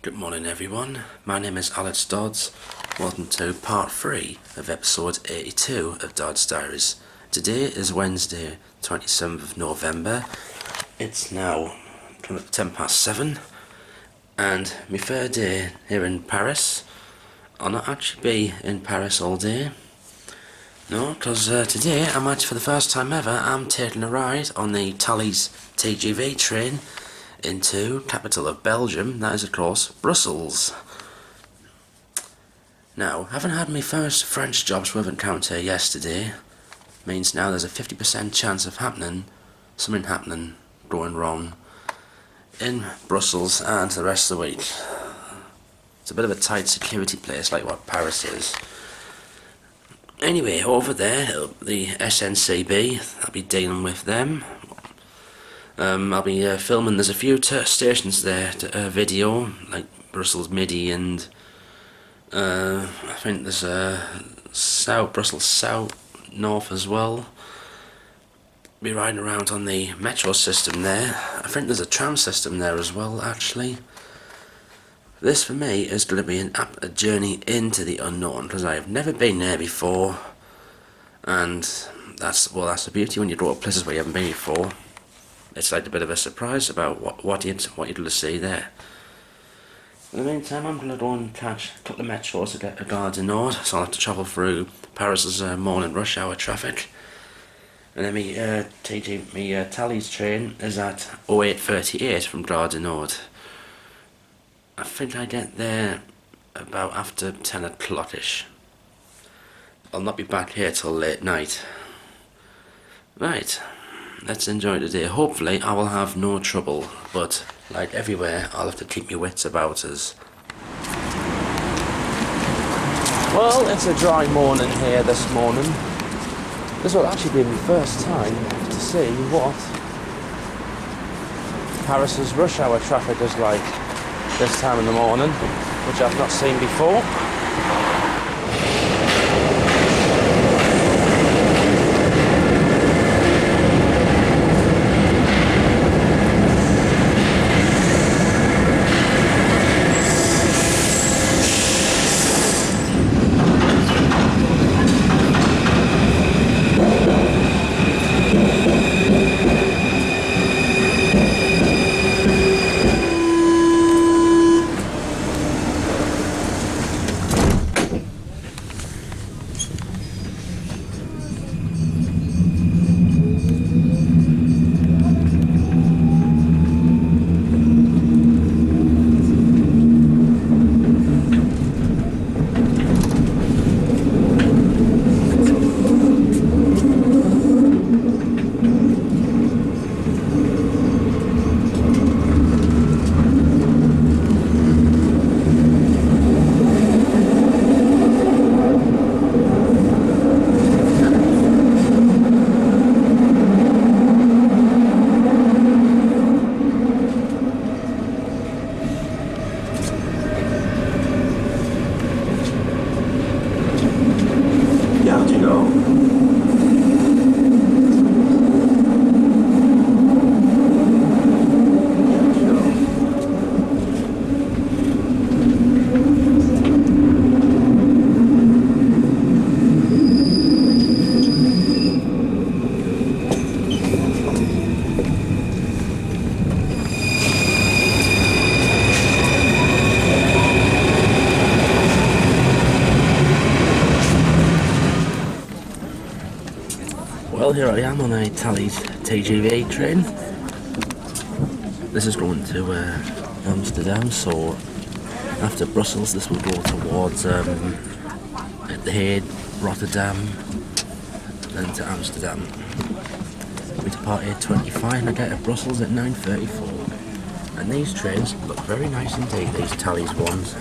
Good morning everyone, my name is Alex Dodds. Welcome to part 3 of episode 82 of Dodds Diaries. Today is Wednesday 27th of November. It's now 7:10 and my third day here in Paris. I'll not actually be in Paris all day. No, because today I'm actually, for the first time ever, I'm taking a ride on the Thalys TGV train into capital of Belgium, that is of course Brussels. Now, having had my first French jobs with encounter yesterday, means now there's a 50% chance of something happening, going wrong, in Brussels and the rest of the week. It's a bit of a tight security place like what Paris is. Anyway, over there, the SNCB, I'll be dealing with them. I'll be filming, there's a few stations there to video, like Brussels Midi and I think there's Brussels South North as well. Be riding around on the metro system there. I think there's a tram system there as well actually. This for me is going to be a journey into the unknown, because I have never been there before, and that's the beauty when you go to places where you haven't been before. It's like a bit of a surprise about what you're going to see there. In the meantime, I'm going to go and catch a couple of metros to get to Gare du Nord, so I'll have to travel through Paris's morning rush hour traffic. And then my Thalys train is at 08:38 from Gare du Nord. I think I get there about after 10 o'clock-ish. I'll not be back here till late night. Right. Let's enjoy today. Hopefully I will have no trouble, but like everywhere I'll have to keep my wits about us. Well, it's a dry morning here this morning. This will actually be my first time to see what Paris's rush hour traffic is like this time in the morning, which I've not seen before. Well, here I am on a Thalys TGV train. This is going to Amsterdam, so after Brussels this will go towards The Hague, Rotterdam, then to Amsterdam. We depart 8:25 and I get to Brussels at 9:34. And these trains look very nice indeed, these Thalys ones.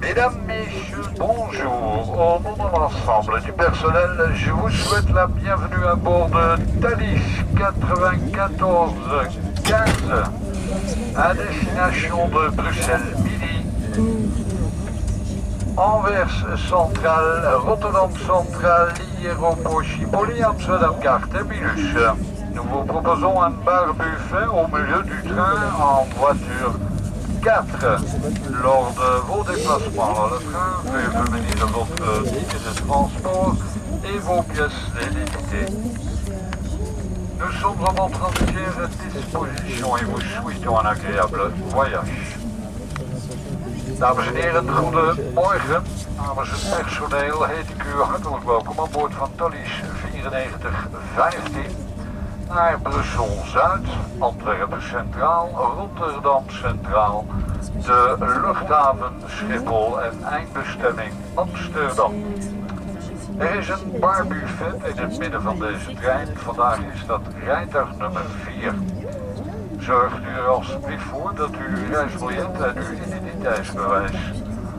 Mesdames, Messieurs, bonjour. Au nom de l'ensemble du personnel, je vous souhaite la bienvenue à bord de Thalys 94-15 à destination de Bruxelles Midi, Anvers Central, Rotterdam Central, Aéroport Schiphol, Amsterdam Gare Terminus. Nous vous proposons un bar buffet au milieu du train en voiture 4. Lors de vos déplacements dans le train, veuillez venir votre ticket de transport et vos pièces d'identité. Nous sommes à votre entière disposition et vous souhaitons een agréable voyage. Dames en heren, goedemorgen. Namens het personeel heet ik u hartelijk welkom aan boord van Thalys 9415 naar Brussel-Zuid, Antwerpen Centraal, Rotterdam Centraal, de luchthaven Schiphol en eindbestemming Amsterdam. Er is een barbuffet in het midden van deze trein. Vandaag is dat rijtuig nummer 4. Zorgt u er alstublieft voor dat u uw reisbiljet en uw identiteitsbewijs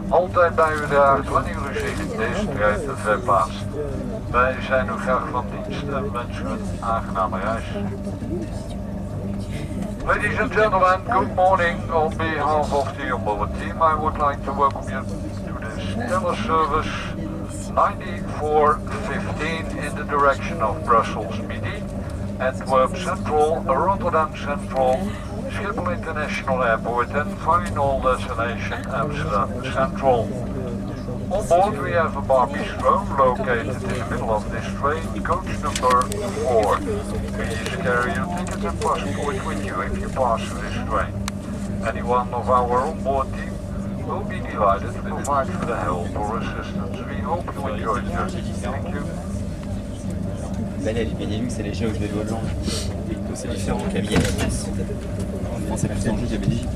altijd bij u draagt wanneer u zich in deze trein verplaatst. Wij zijn u graag van dienst en wensen u een aangename reis. Ladies and gentlemen, good morning. On behalf of the onboard team, I would like to welcome you to this stellar service 9415 in the direction of Brussels Midi, Antwerp Central, Rotterdam Central, Schiphol International Airport and final destination Amsterdam Central. On board we have a bar bistro located in the middle of this train, coach number 4. Please carry your ticket and passport with you if you pass this train. Anyone of our onboard team will be delighted to provide for the help or assistance. We hope you enjoy the journey. Thank you. Les Benelux et les Géos de Hollande. C'est différent qu'à Miami. En France, c'est plus dangereux qu'à Belgique.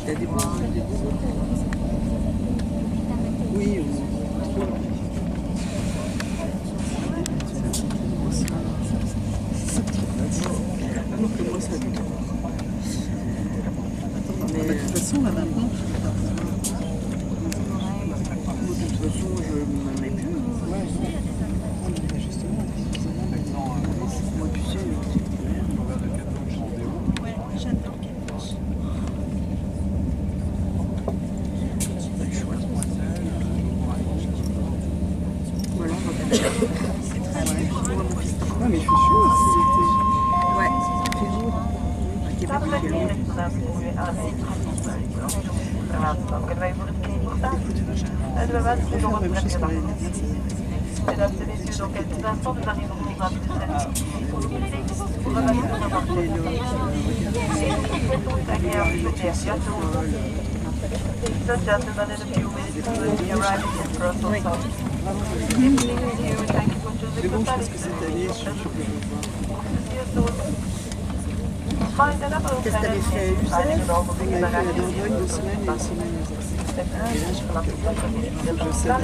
Il y a des bons. Oui, alors que moi, ça mais de toute façon, là maintenant, moi, de toute façon, je m'en mets plus. Ouais, justement, moi, tu sais, ouais, j'adore Capiche. Voilà, on va c'est très chaud. Ouais, mais il fait chaud aussi l'été. Ouais, il fait jour. À Québec, il fait loin. Mesdames et messieurs, dans quelques instants, nous arriverons à So gentlemen, in a few minutes we will be arriving in Brussels. Evening with you and thank you for choosing the study. Qu'est-ce que t'avais fait? Usage? On avait fait la Dordogne 2 semaines et 1 semaine aux Alpes. Et là, je sais, donc,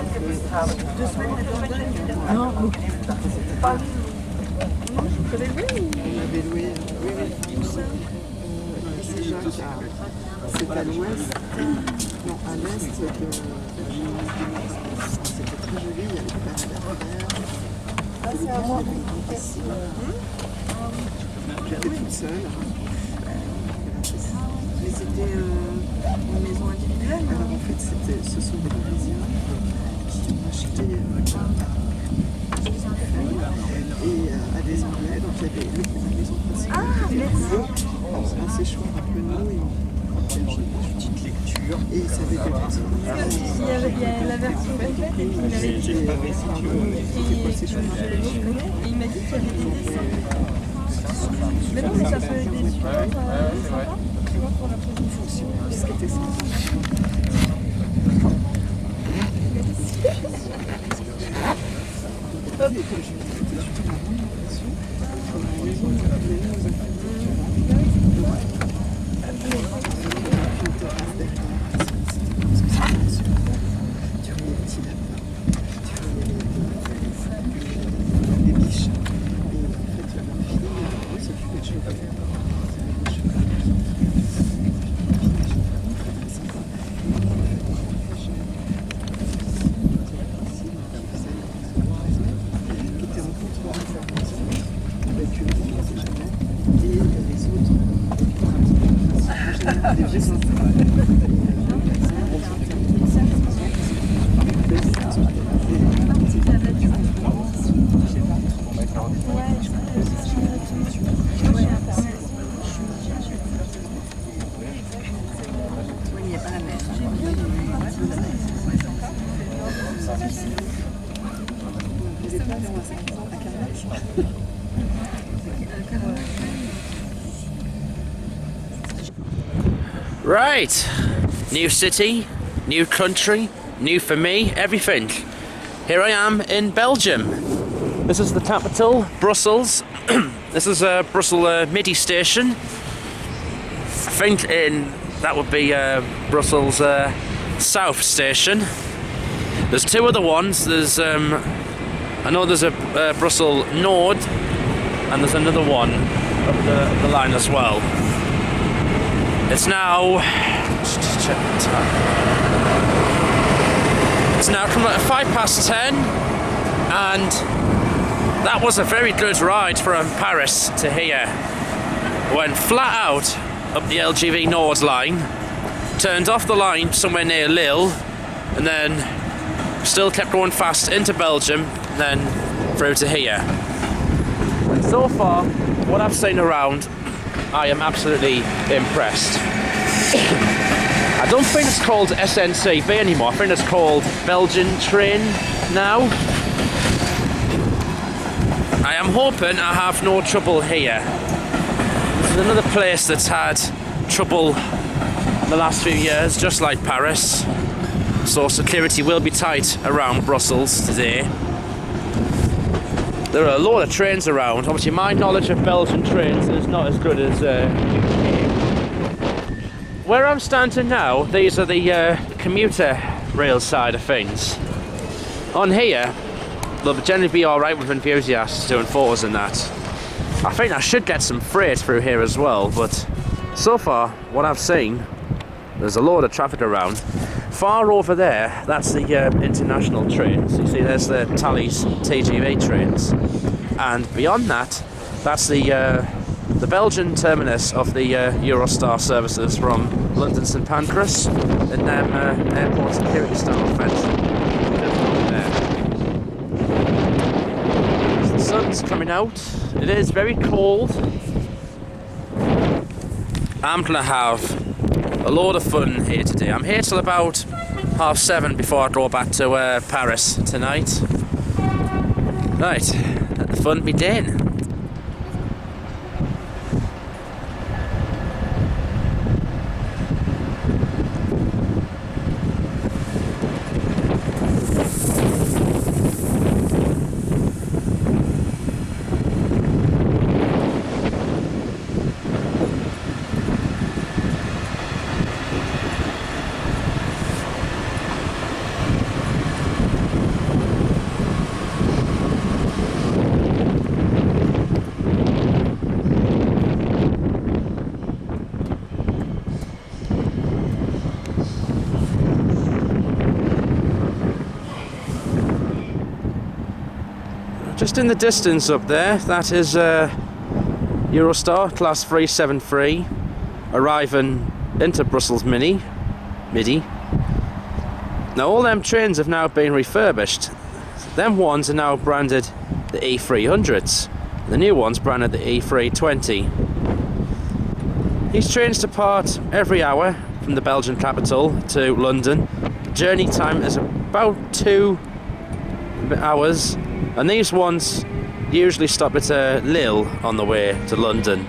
2 semaines de Dordogne? Non, je connais loué. On avait loué, oui, tout seul. C'est Jacques, c'est à l'ouest, non, à l'est de c'était très joli, il y avait des parades à faire. Ah, c'est à moi. J'étais toute seule. Mais c'était une maison individuelle. Alors en fait, ce sont des Parisiens qui ont acheté et à des Anglais. Donc il y avait la maison principale. Ah, merci. Un séchoir un peu nous et une petite lecture. Et ils savaient des personnes. Il y a la version complète et puis il avait dit c'était quoi le séchoir? et il m'a dit qu'il y avait des dessins. Mais non, mais ça peut être des supports sympas, tu vois, pour la présentation. Ce qui était sympa. Right, new city, new country, new for me, everything. Here I am in Belgium. This is the capital, Brussels. This is Brussels Midi station. I think that would be Brussels South station. There's two other ones. There's I know there's a Brussels Nord, and there's another one up the line as well. It's now, just check the time. It's now come at 10:05, and that was a very good ride from Paris to here. Went flat out up the LGV Nord line, turned off the line somewhere near Lille, and then still kept going fast into Belgium, then through to here. And so far, what I've seen around, I am absolutely impressed. I don't think it's called SNCB anymore. I think it's called Belgian Train now. I am hoping I have no trouble here. This is another place that's had trouble in the last few years, just like Paris. So security will be tight around Brussels today. There are a lot of trains around. Obviously my knowledge of Belgian trains is not as good as where I'm standing now, these are the commuter rail side of things. On here, they'll generally be alright with enthusiasts doing photos and that. I think I should get some freight through here as well, but so far, what I've seen, there's a load of traffic around. Far over there, that's the international trains. You see, there's the Thalys TGV trains. And beyond that, that's the Belgian terminus of the Eurostar services from London St Pancras and them airport security style fencing. The sun's coming out. It is very cold. I'm gonna have a load of fun here today. I'm here till about 7:30 before I go back to Paris tonight. Right, let the fun begin. Just in the distance up there, that is Eurostar class 373 arriving into Brussels Midi. Now all them trains have now been refurbished. Them ones are now branded the E300s. The new ones branded the E320. These trains depart every hour from the Belgian capital to London. The journey time is about 2 hours. And these ones usually stop at Lille on the way to London.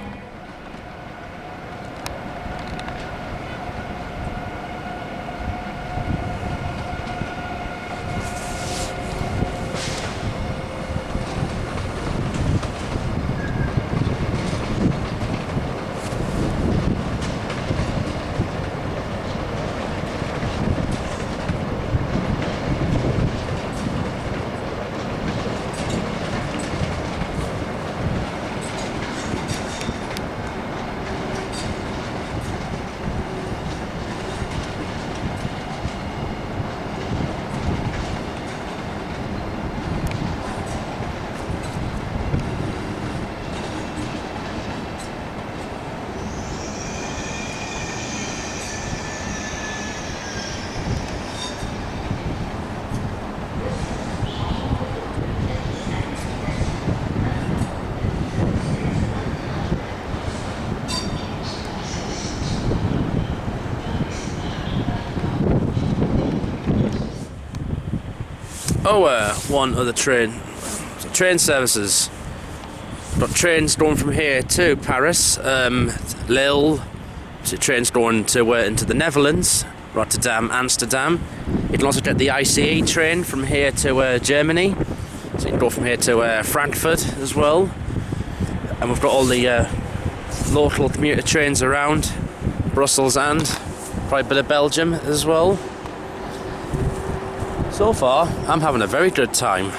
One other train. So train services. Got trains going from here to Paris, Lille. So trains going to into the Netherlands, Rotterdam, Amsterdam. You can also get the ICE train from here to Germany. So you can go from here to Frankfurt as well. And we've got all the local commuter trains around Brussels and quite a bit of Belgium as well. So far, I'm having a very good time.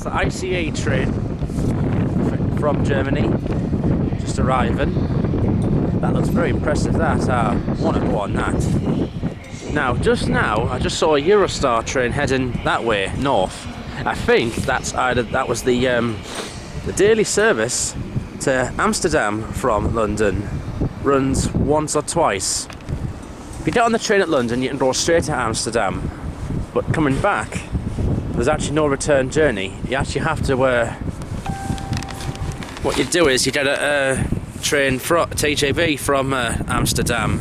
ICE train from Germany, just arriving. That looks very impressive, that. I want to go on that. Now, I just saw a Eurostar train heading that way, north. I think that was the daily service to Amsterdam from London runs once or twice. If you get on the train at London, you can go straight to Amsterdam, but coming back, there's actually no return journey. You actually have to, what you do is you get a train from TGV from Amsterdam,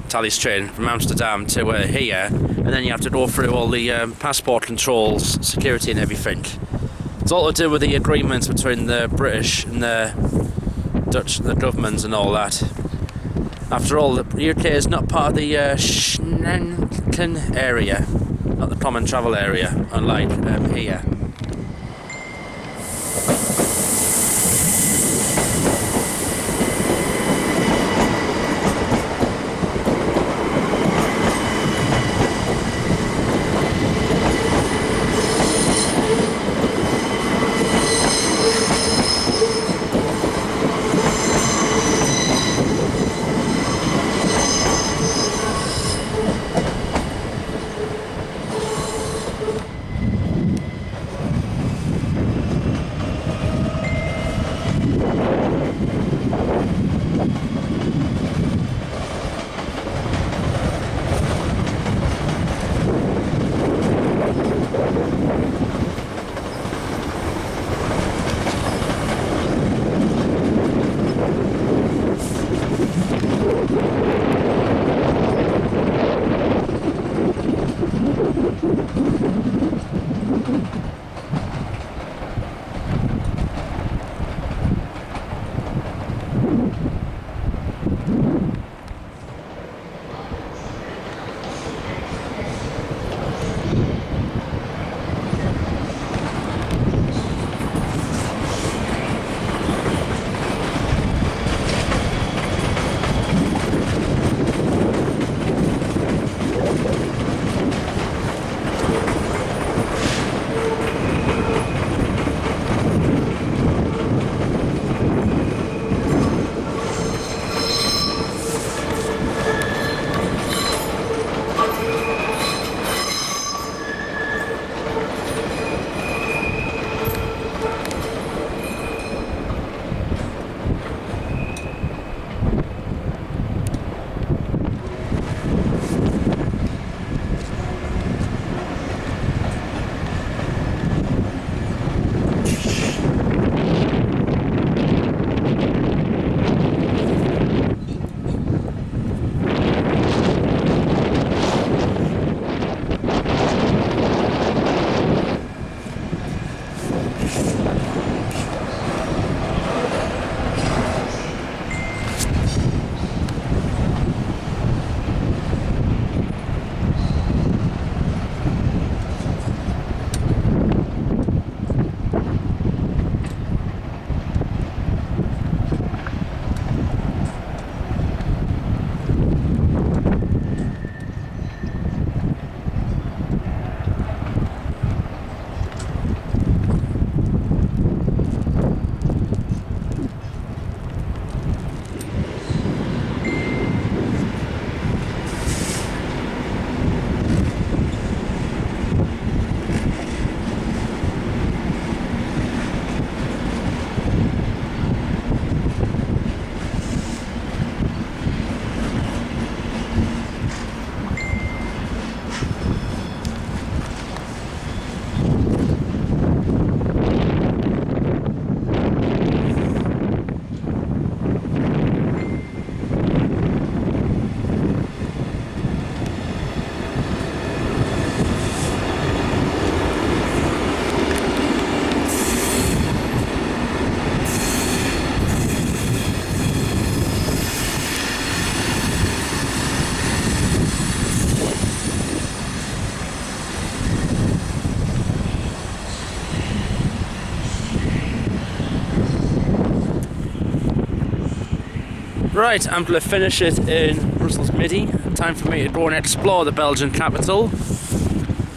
Thalys train from Amsterdam to here, and then you have to go through all the passport controls, security and everything. It's all to do with the agreements between the British and the Dutch, the governments and all that. After all, the UK is not part of the Schengen area, not the common travel area, unlike here. Right, I'm going to finish it in Brussels Midi. Time for me to go and explore the Belgian capital.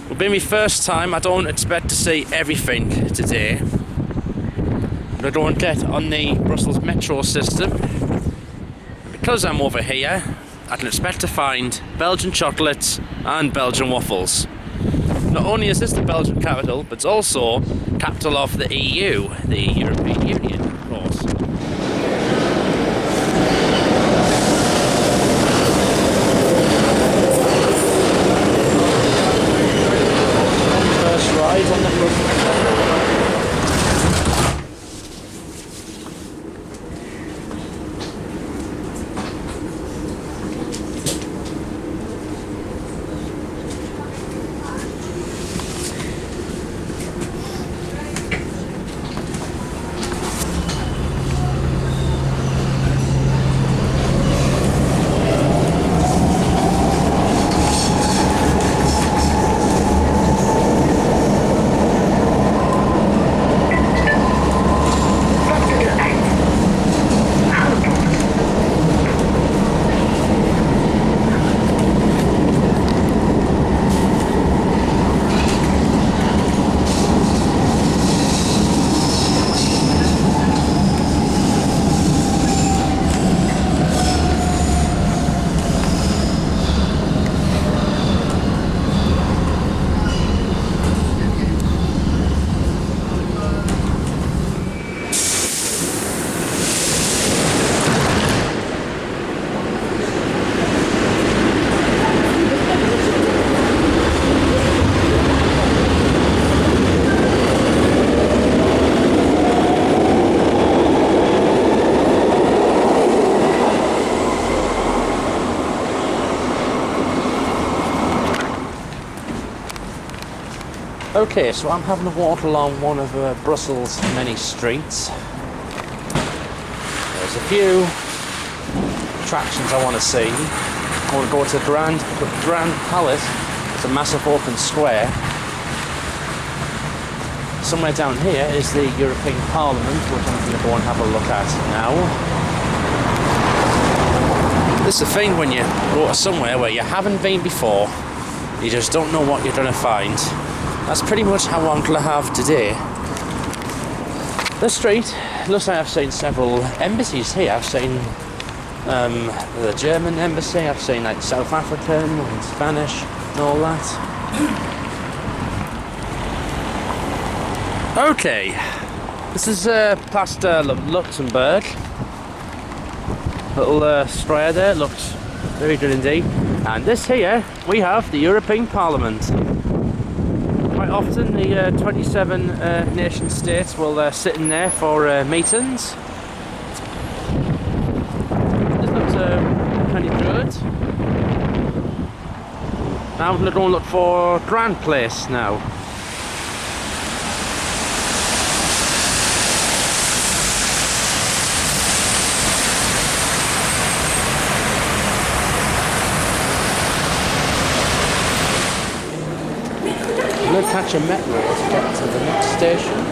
It'll be my first time. I don't expect to see everything today. I'm going to go and get on the Brussels metro system. And because I'm over here, I can expect to find Belgian chocolates and Belgian waffles. Not only is this the Belgian capital, but it's also capital of the EU, the European Union, of course. Okay, so I'm having a walk along one of Brussels' many streets. There's a few attractions I want to see. I want to go to the Grand Palace. It's a massive open square. Somewhere down here is the European Parliament, which I'm going to go and have a look at now. This is the thing when you go to somewhere where you haven't been before, you just don't know what you're going to find. That's pretty much how I'm going to have today. The street looks like I've seen several embassies here. I've seen the German embassy, I've seen like South African and Spanish and all that. Okay, this is past Luxembourg. Little square there, looks very good indeed. And this here, we have the European Parliament. Quite often the 27 nation states will sit in there for meetings. This looks pretty good. Now I'm going to go and look for Grand Place now. I'm going to catch a metro to get to the next station.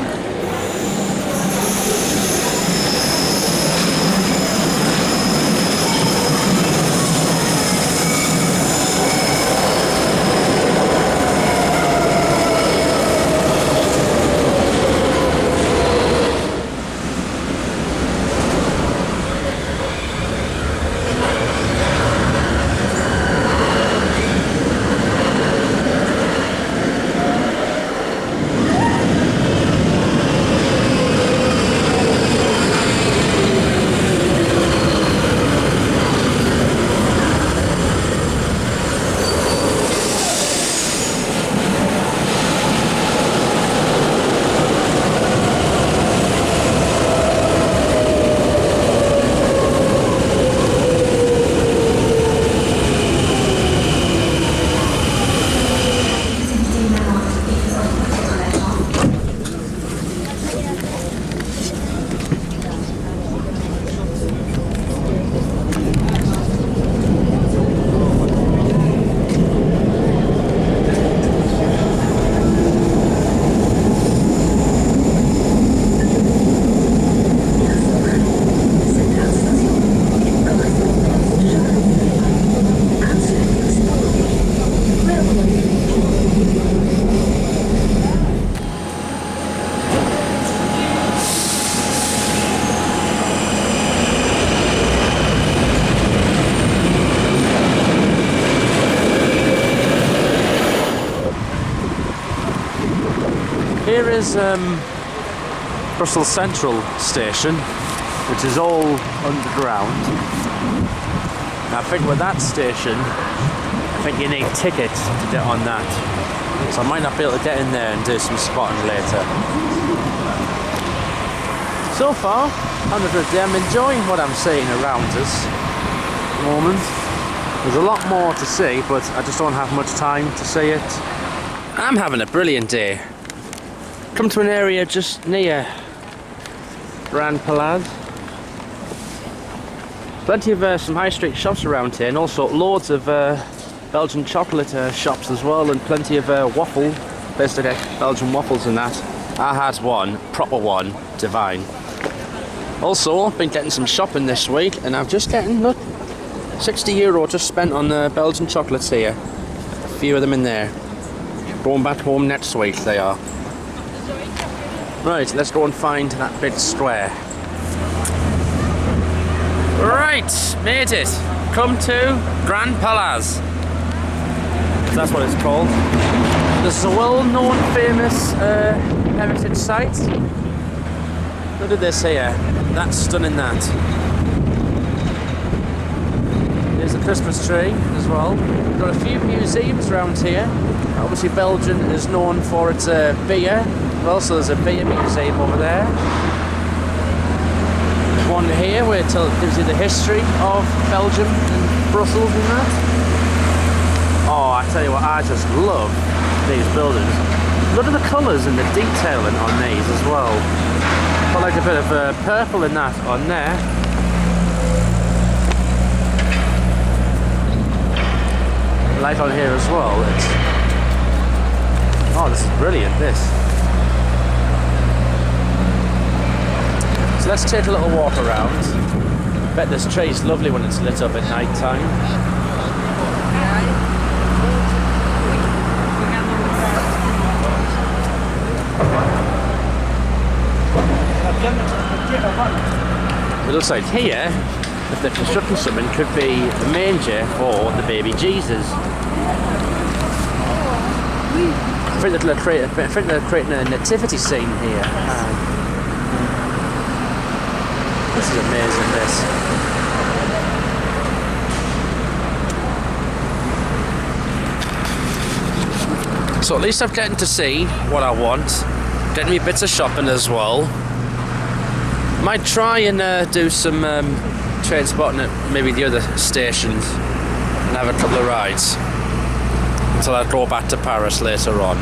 Here is Brussels Central Station, which is all underground. Now, I think with that station, I think you need tickets to get on that. So I might not be able to get in there and do some spotting later. So far, on the good day, I'm enjoying what I'm seeing around us at the moment. There's a lot more to see, but I just don't have much time to see it. I'm having a brilliant day. Come to an area just near Grand Palace. Plenty of some high street shops around here, and also loads of Belgian chocolate shops as well, and plenty of waffle, basically Belgian waffles and that. I had one, proper one, divine. Also, been getting some shopping this week, and I'm just getting, look, €60 just spent on Belgian chocolates here. A few of them in there. Going back home next week, they are. Right, let's go and find that big square. Right, made it. Come to Grand Palace. That's what it's called. This is a well-known, famous heritage site. Look at this here. That's stunning, that. There's a Christmas tree as well. We've got a few museums around here. Obviously Belgium is known for its beer. Also there's a beer museum over there. There's one here where it gives you the history of Belgium and Brussels and that. Oh, I tell you what, I just love these buildings. Look at the colours and the detailing on these as well. Got like a bit of purple in that on there. Light on here as well. Oh, this is brilliant, this. So let's take a little walk around. Bet this tree's lovely when it's lit up at night time. It looks like here, if they're constructing something, could be a manger for the baby Jesus. I think they're creating a nativity scene here. This is amazing, this. So at least I'm getting to see what I want. Getting me bits of shopping as well. Might try and do some train spotting at maybe the other stations and have a couple of rides until I go back to Paris later on.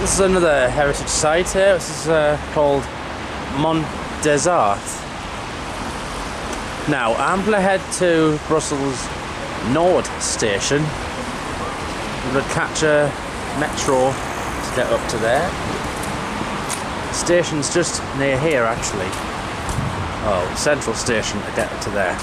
This is another heritage site here. This is called Mont des Arts. Now, I'm going to head to Brussels Nord station. I'm going to catch a metro to get up to there. The station's just near here, actually. Oh, central station to get up to there.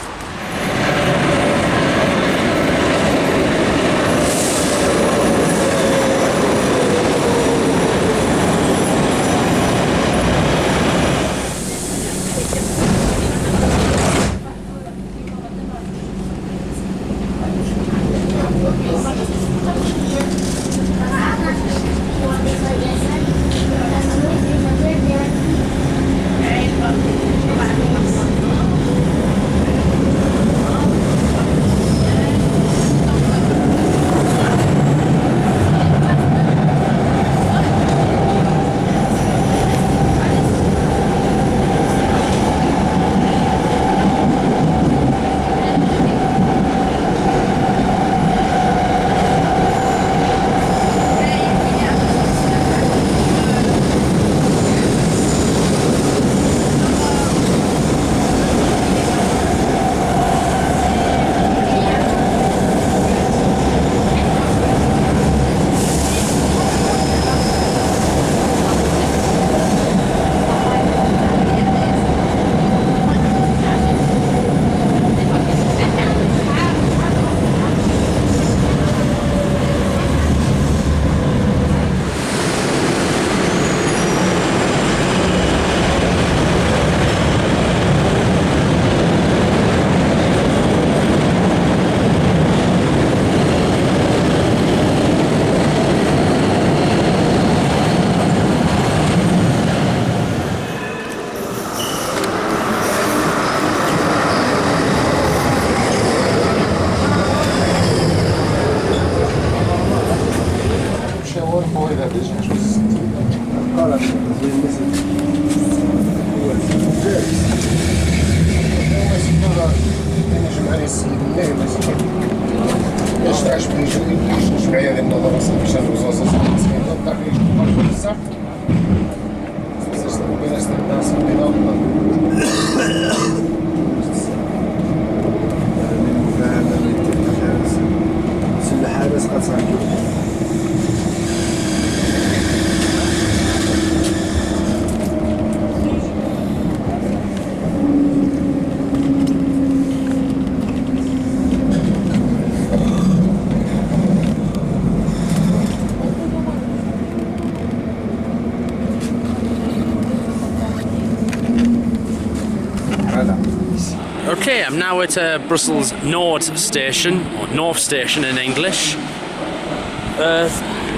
Okay, I'm now at Brussels Nord station, or North station in English.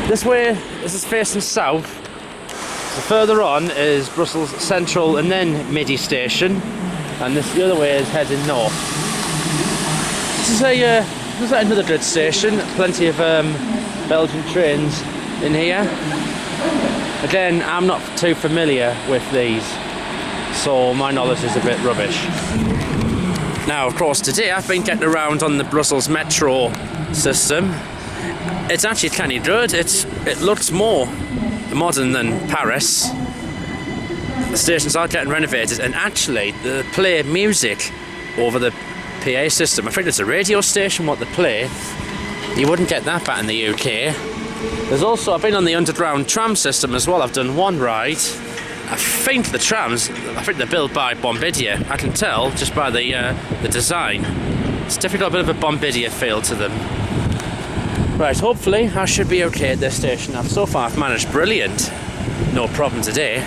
This way, this is facing south. So further on is Brussels Central and then Midi Station, and the other way is heading north. This is another good station. Plenty of Belgian trains in here. Again, I'm not too familiar with these, so my knowledge is a bit rubbish. Now, of course, today I've been getting around on the Brussels metro system. It's actually kind of good. It looks more modern than Paris. The stations are getting renovated, and actually they play music over the PA system. I think it's a radio station what they play. You wouldn't get that back in the UK. There's also, I've been on the underground tram system as well. I've done one ride. I think the trams, they're built by Bombardier. I can tell just by the design. It's definitely got a bit of a Bombardier feel to them. Right, hopefully I should be okay at this station. So far I've managed brilliant. No problem today.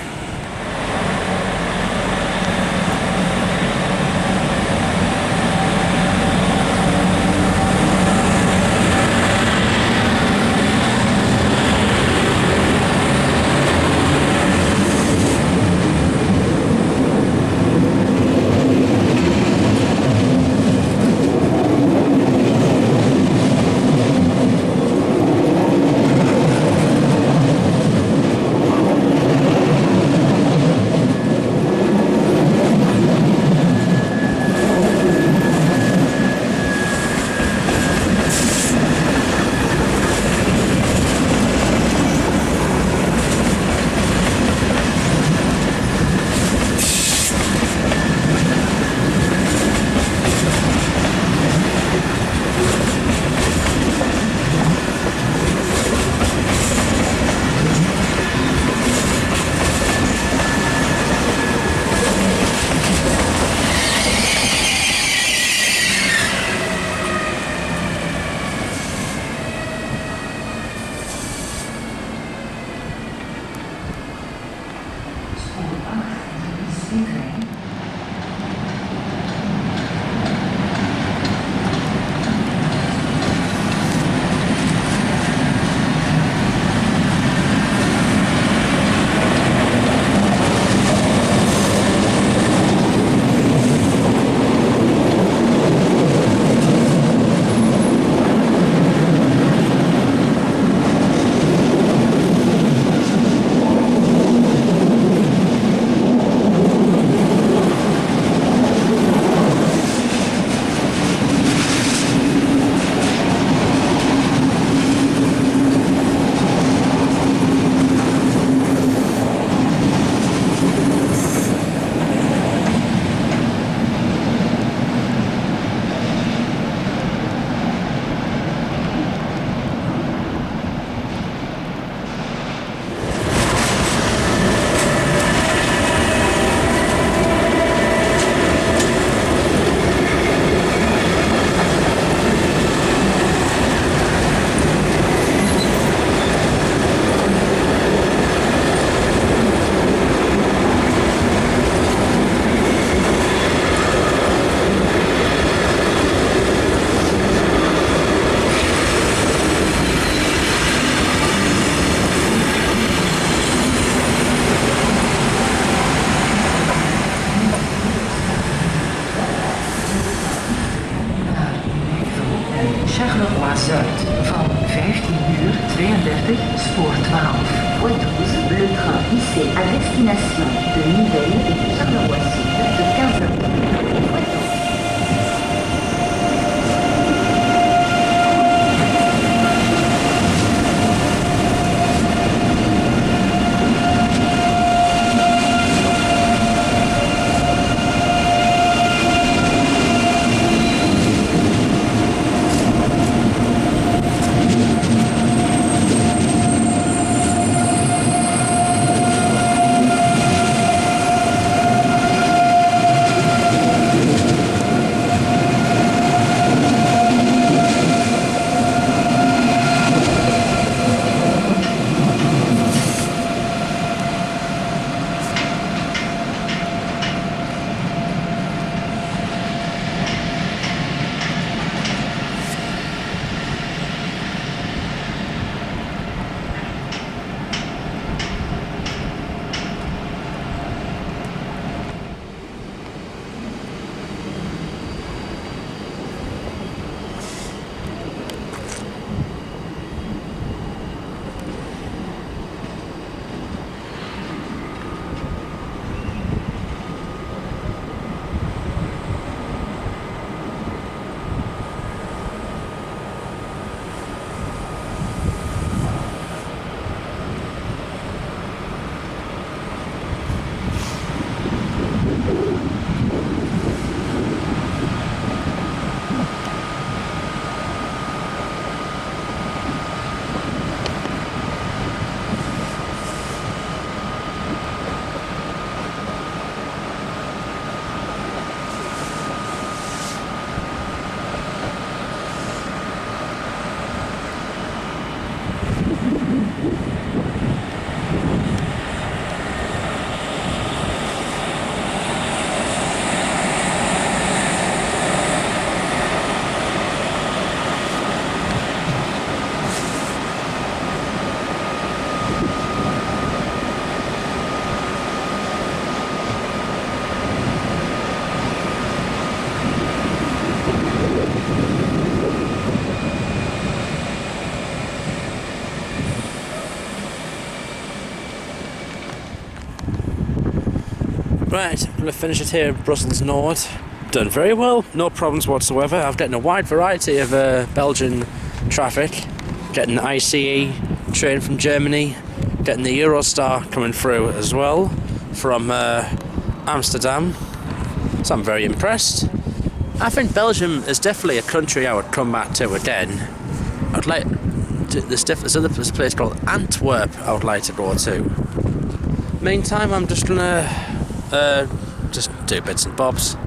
Zuid van 15:32, spoor 12. Voie 12, le train IC à destination de Nivelles et de Charleroi-Sud de 15h. Right, I'm going to finish it here in Brussels North. Done very well, no problems whatsoever. I've gotten a wide variety of Belgian traffic. Getting the ICE train from Germany, getting the Eurostar coming through as well from Amsterdam. So I'm very impressed. I think Belgium is definitely a country I would come back to again. I'd like to, there's a place called Antwerp I would like to go to. Meantime, I'm just gonna just do bits and bobs.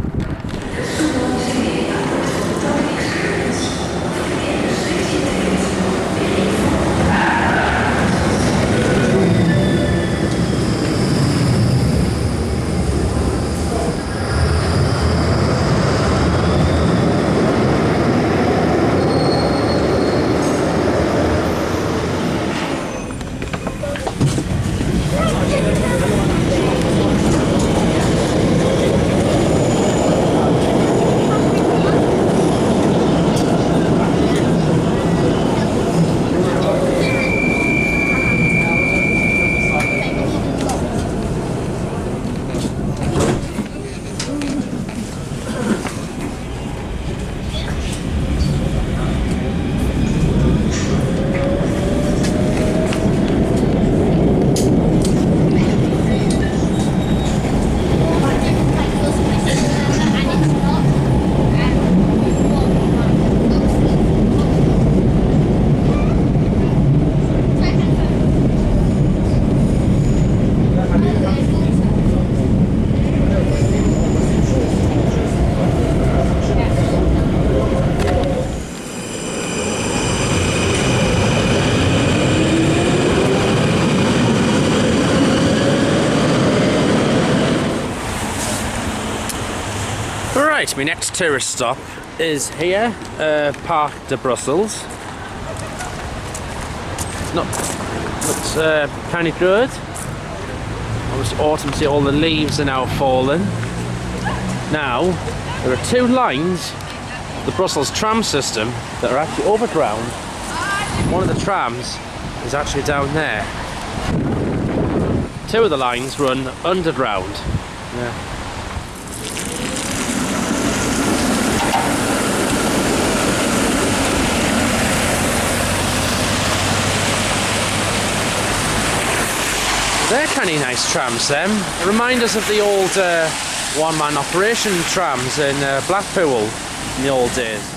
Right, my next tourist stop is here, Parc de Brussels. Looks kind of good. It's autumn, see all the leaves are now fallen. Now, there are two lines, the Brussels tram system, that are actually overground. One of the trams is actually down there. Two of the lines run underground. Yeah. They're kind of nice trams, them. Remind us of the old one-man operation trams in Blackpool in the old days.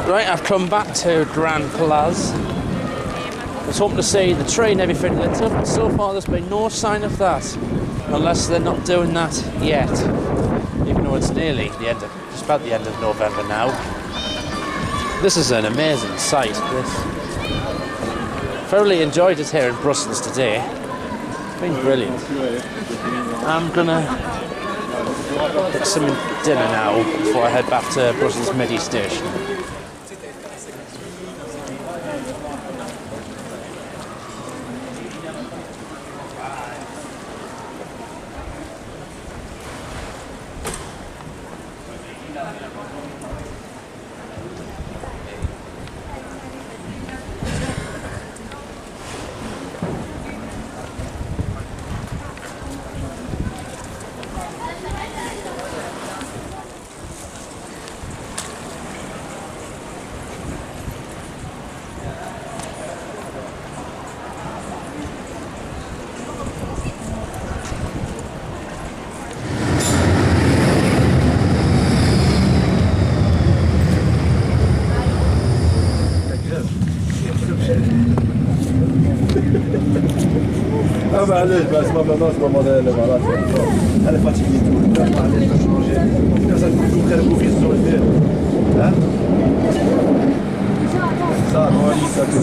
Right, I've come back to Grand Place. I was hoping to see the train, everything lit up, but so far there's been no sign of that. Unless they're not doing that yet. Even though it's nearly the end of, just about the end of November now. This is an amazing sight, this. Thoroughly enjoyed it here in Brussels today. It's been brilliant. I'm gonna get some dinner now before I head back to Brussels Midi station. Ah bah allez, bah, c'est pas maintenant, c'est pas modèle, voilà. Elle est fatiguée, tout. Allez, je vais changer. Personne ne peut faire courir sur le pied. Hein? Ça, on va dire ça tout de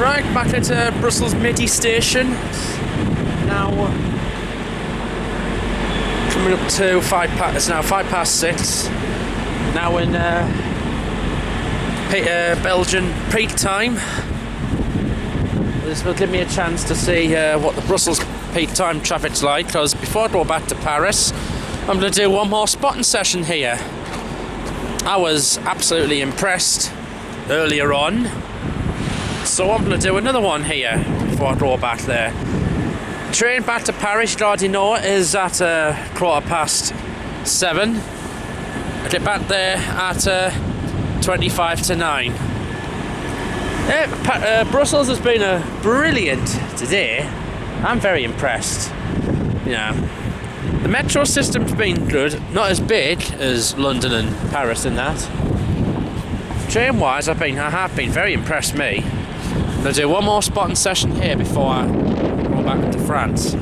Right, back at Brussels Midi station. Now coming up to it's now 6. Now in Belgian peak time. This will give me a chance to see what the Brussels peak time traffic's like, because before I go back to Paris, I'm going to do one more spotting session here. I was absolutely impressed earlier on, so I'm going to do another one here before I go back there. Train back to Paris, you already know, is at 7:15. I get back there at 9:25. Brussels has been brilliant today. I'm very impressed. You know, the metro system's been good, not as big as London and Paris and that. Train-wise, I have been very impressed. Me. I'm gonna do one more spotting session here before I go back to France.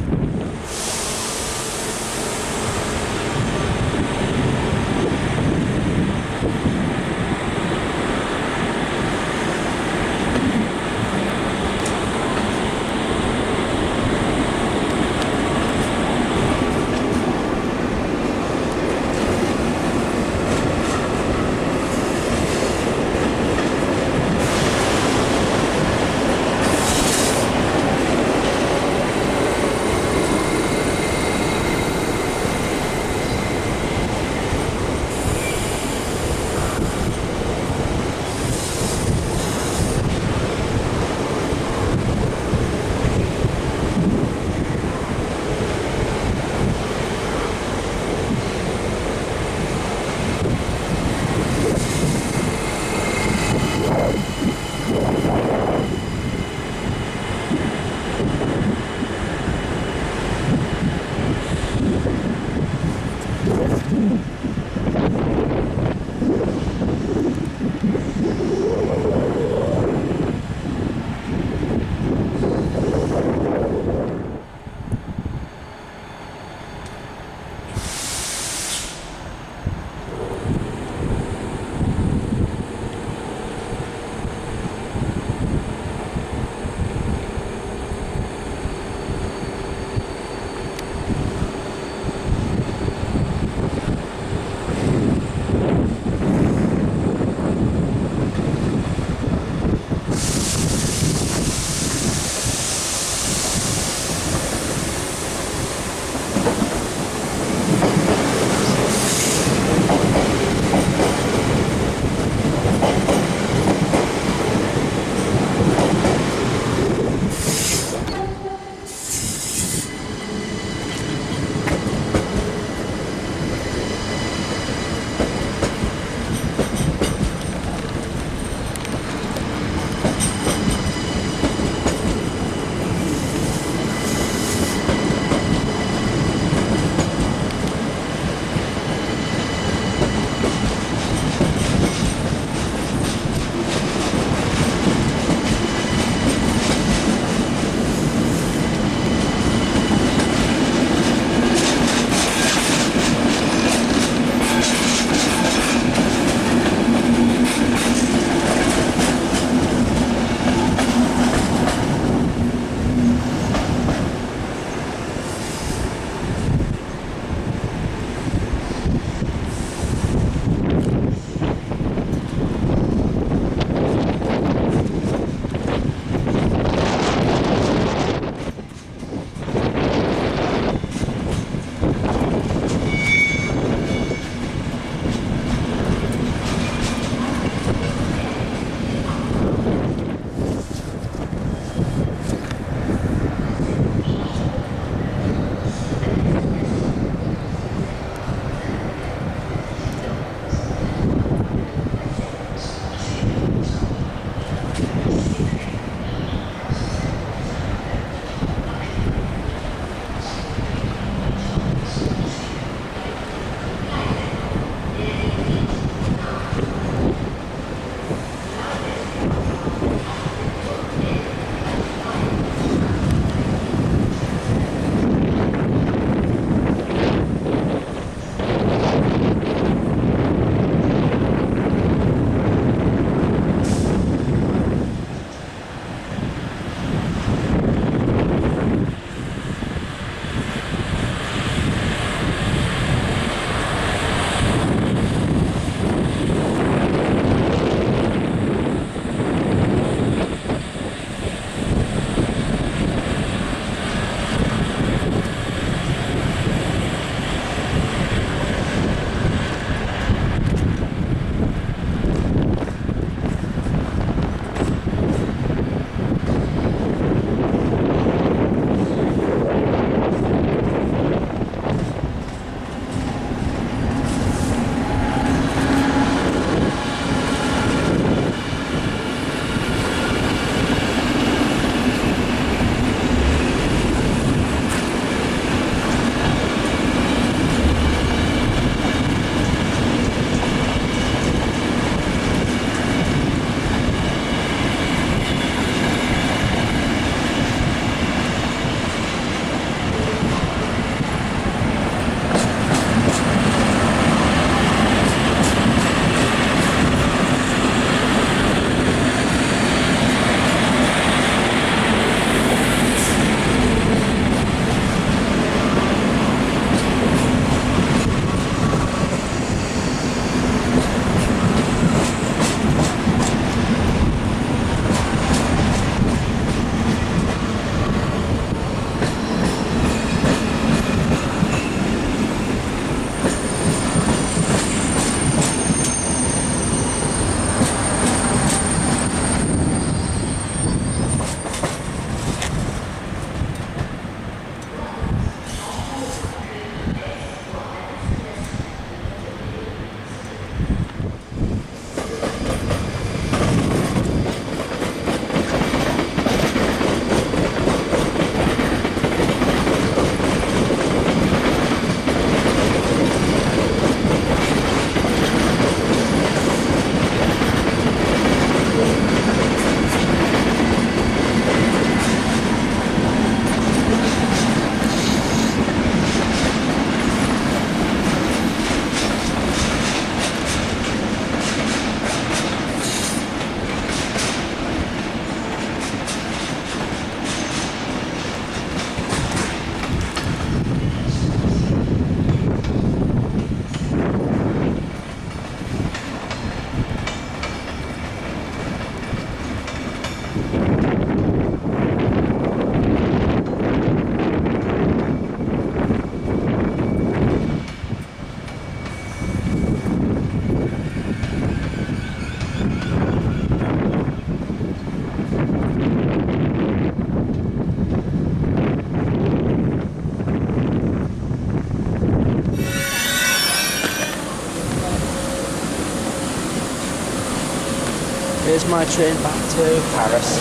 my train back to Paris.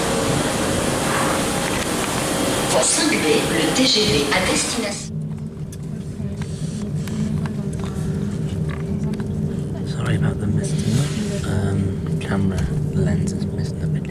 Pour singuler, le TGV à destination. Sorry about the misting. Camera lens is missing a bit.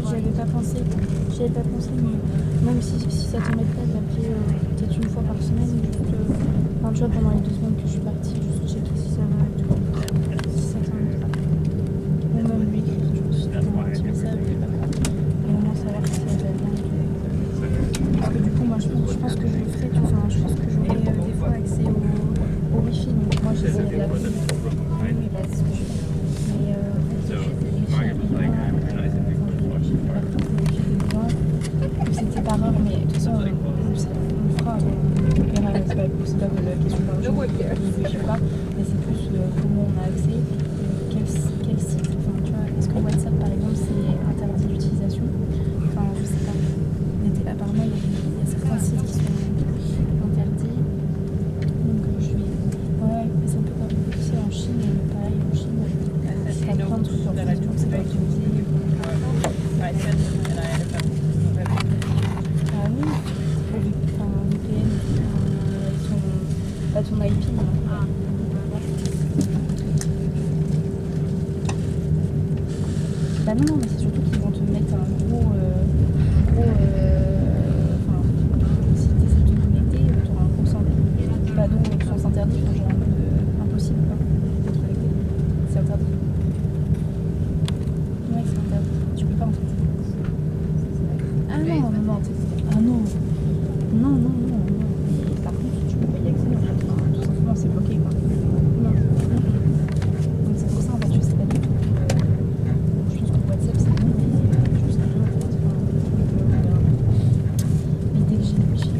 J'y avais pas pensé, mais même si ça t'embête pas de l'appeler peut-être une fois par semaine, juste, enfin, tu vois, pendant les 2 semaines que je suis partie, juste checker si ça va et tout, si ça t'embête pas. Ou même lui écrire, tu vois, si tu envoies un petit message, je sais pas quoi. Et au moins savoir si ça va bien et tout. Parce que du coup, moi je pense que je le ferai, tu vois, enfin, je pense que j'aurai des fois accès au wifi, donc moi j'essaie de l'appeler. Oui, bah, c'est ce que je fais. Mais c'était par heure, mais de toute façon, on fera. C'est pas la question d'argent, je sais pas, mais c'est plus comment on a accès, quel site, enfin, tu vois, est-ce que WhatsApp par exemple c'est interdit d'utilisation, enfin je sais pas, apparemment il y a certains sites qui sont interdits, donc je vais, ouais, mais c'est un peu comme tu sais en Chine, pareil en Chine, t'as plein de trucs en fait, donc c'est pas autorisé. Ah oui, enfin, VPN, pas ton IP. Bah non, mais c'est surtout qu'ils vont te mettre un gros enfin, si tu essaies de te connecter, tu auras un gros sens interdit, enfin, genre un peu impossible quoi, de te connecter. C'est interdit. Ouais, c'est interdit. Tu peux pas en fait. Ah non. Ah non. Non. Mais par contre, tu peux pas y accéder en fait. Enfin, tout simplement, c'est bloqué quoi. Non. Donc c'est pour ça en fait, je sais pas du tout. Je pense que WhatsApp c'est bon, mais je sais pas en fait. Mais dès que j'ai le wifi,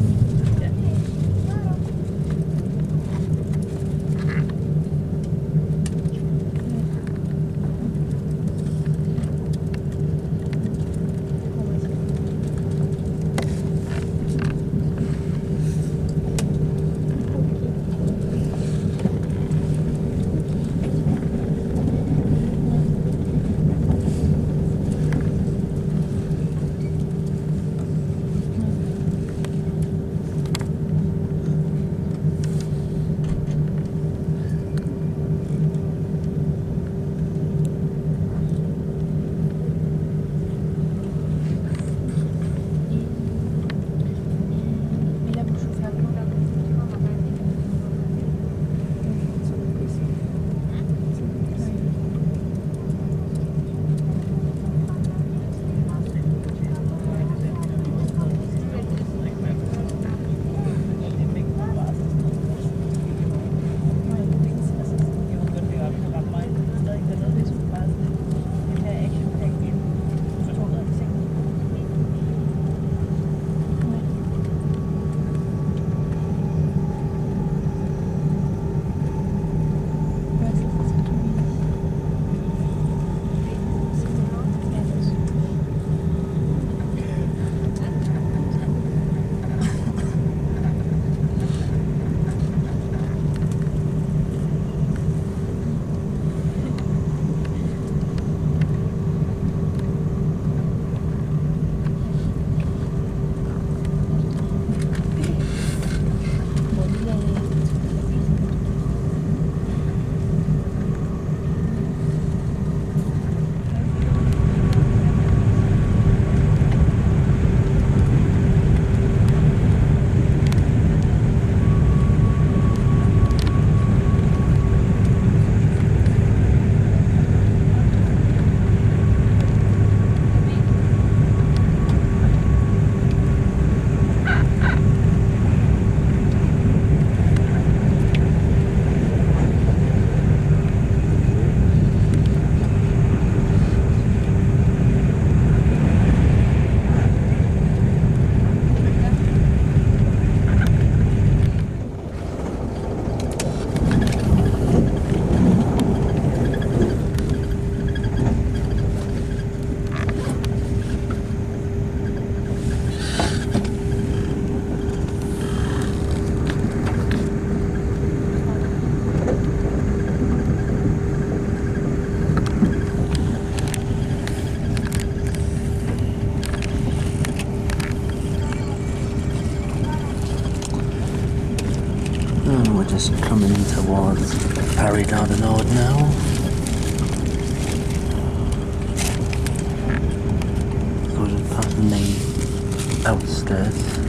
just coming towards Paris Gare du Nord now. So we're just passing the outskirts.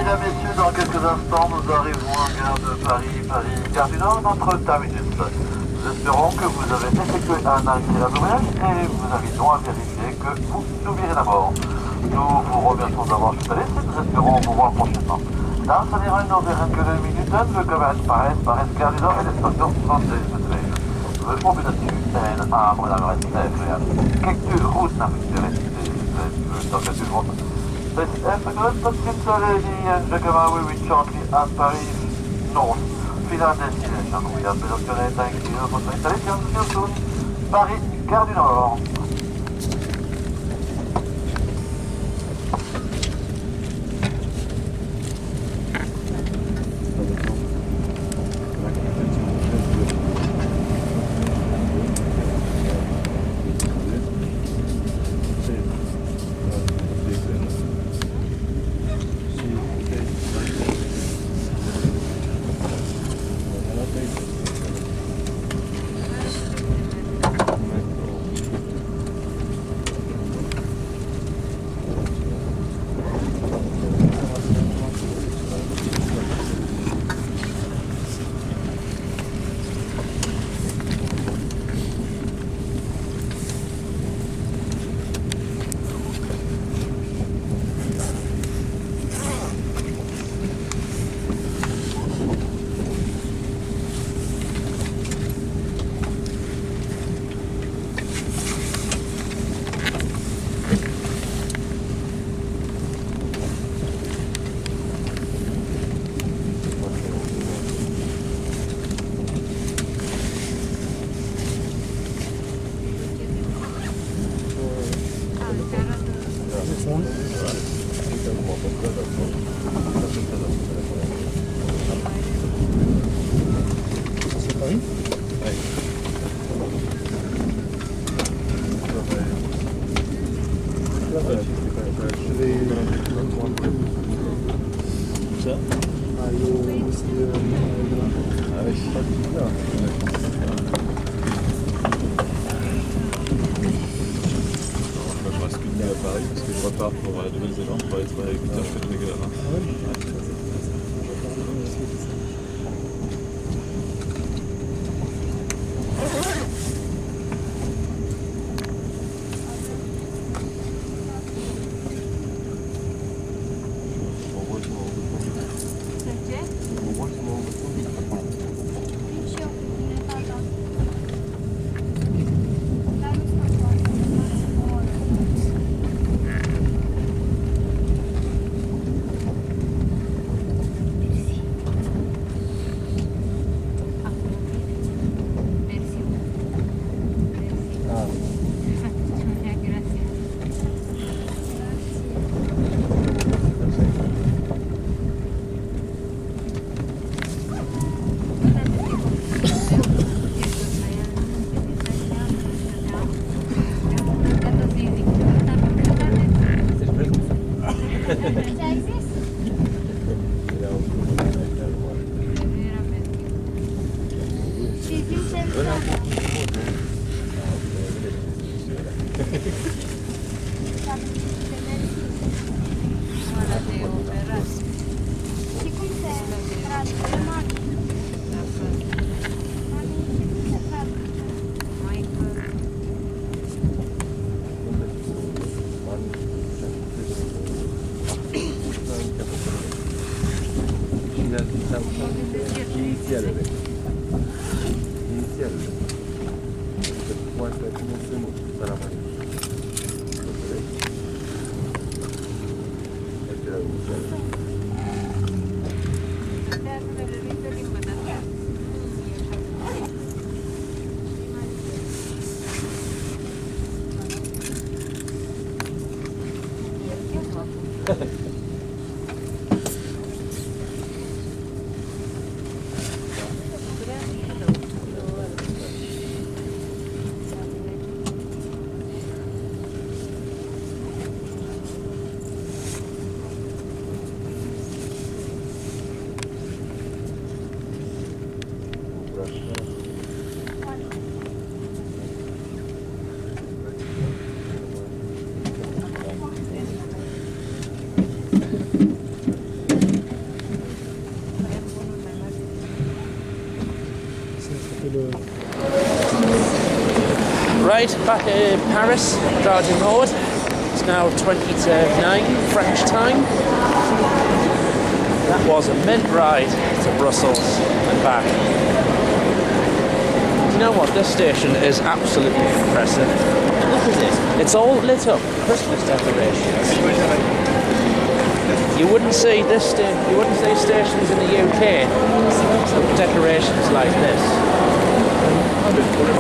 Mesdames, Messieurs, dans quelques instants, nous arrivons à gare de Paris, Gare du Nord, notre terminus. Nous espérons que vous avez effectué un agréable voyage et vous invitons à vérifier que vous nous virez d'abord. Nous vous remercions d'avoir chuté et nous espérons vous voir prochainement. Dames en heren over enkele minuten, we komen uit Parijs Gare du Nord en het station van deze trein. We hopen dat u een aangename reis krijgt. Kijkt u goed naar uw dans cette route. This afternoon, ladies and gentlemen, we will shortly at Paris North. Final destination. We have been operating. Thank you for the installation. See you soon. Paris, Gare du Nord. monde. C'est Paris? Ouais. Ça? Je reste qu'une nuit à Paris parce que je repars pour la Nouvelle-Zélande pour aller travailler avec Peter Schwarzenegger là-bas. Right, back in Paris, Garden Road. It's now 20 to 9 French time. That was a mint ride to Brussels and back. You know what, this station is absolutely impressive. Look at it, it's all lit up, Christmas decorations. You wouldn't see stations in the UK with decorations like this.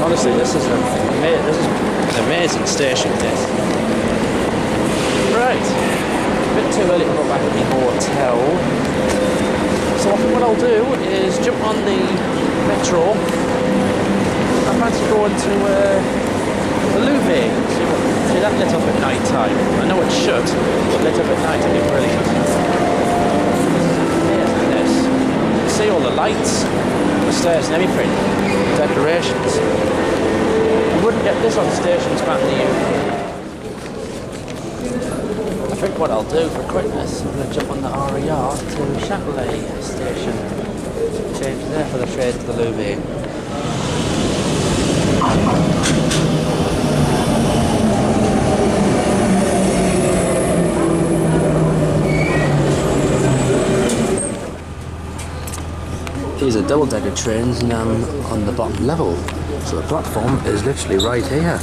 Honestly, this is an amazing station, this. Right, a bit too early to go back to the hotel. So I think what I'll do is jump on the metro. I fancy going to the Louvre. See that lit up at night time. I know it's shut, but lit up at night would be brilliant. Amazing this. You can see all the lights, the stairs and everything. Decorations. You wouldn't get this on stations back in the UK. I think what I'll do for quickness, I'm going to jump on the RER to Châtelet station. Change there for the train to the Louvre. These are double-decker trains and I'm on the bottom level, so the platform is literally right here.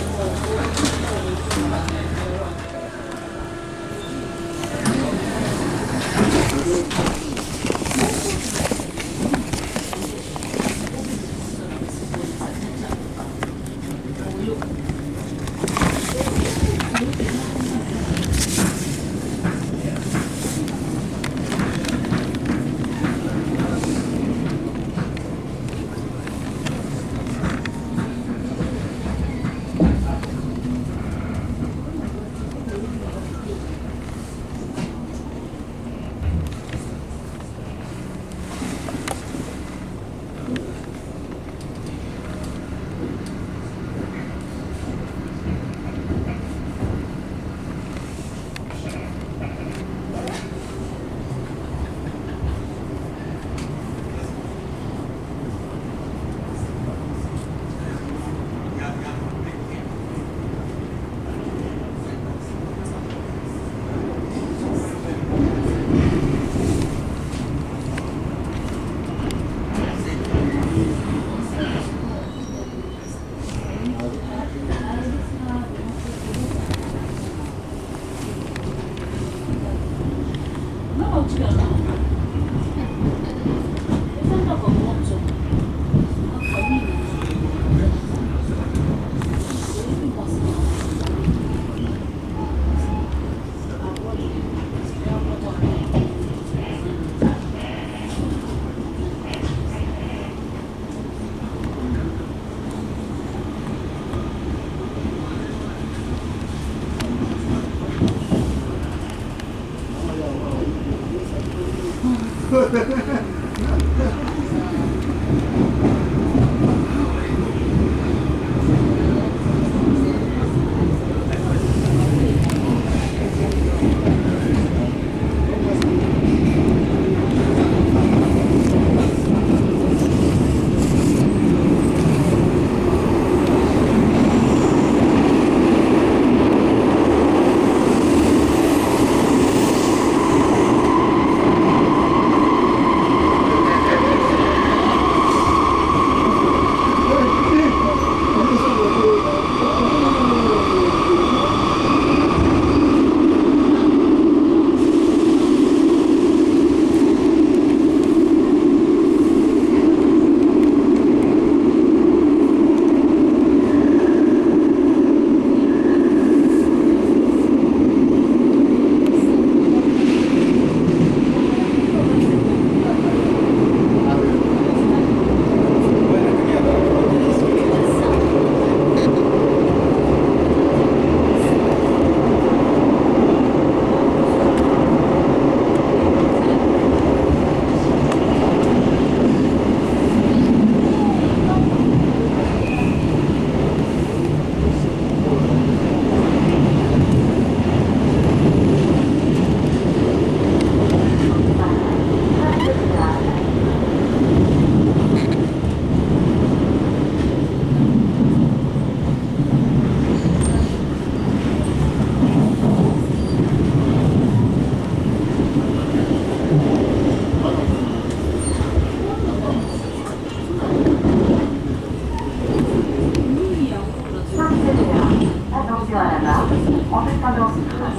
En descendant du train.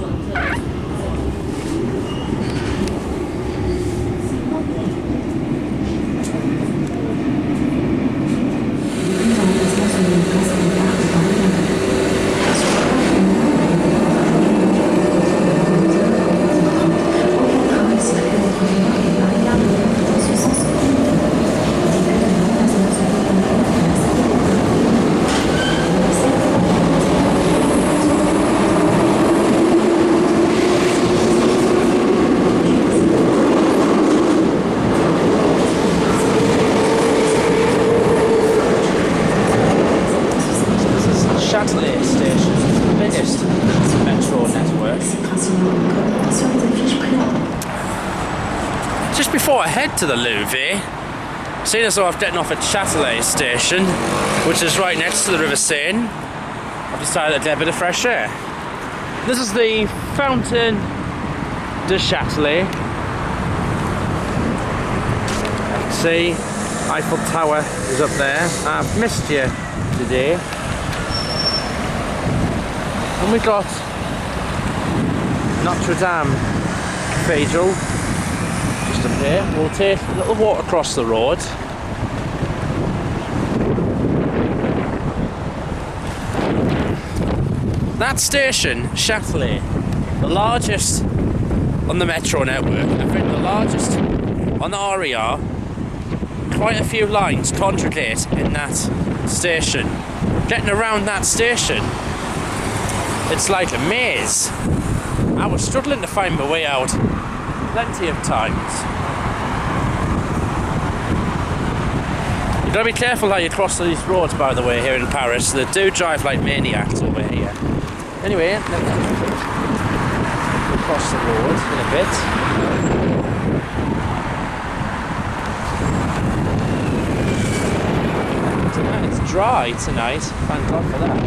Châtelet station, the biggest metro network. Just before I head to the Louvre, seeing as though I'm getting off at Châtelet station, which is right next to the River Seine, I've decided to get a bit of fresh air. This is the Fountain de Châtelet. See, Eiffel Tower is up there. I've missed you today. And we got Notre Dame Cathedral just up here. We'll take a little walk across the road. That station, Châtelet, the largest on the metro network, I think the largest on the RER. Quite a few lines congregate in that station. Getting around that station, it's like a maze. I was struggling to find my way out plenty of times. You've got to be careful how you cross these roads, by the way, here in Paris. They do drive like maniacs over here. Anyway, let's cross the road in a bit. It's dry tonight, thank God for that.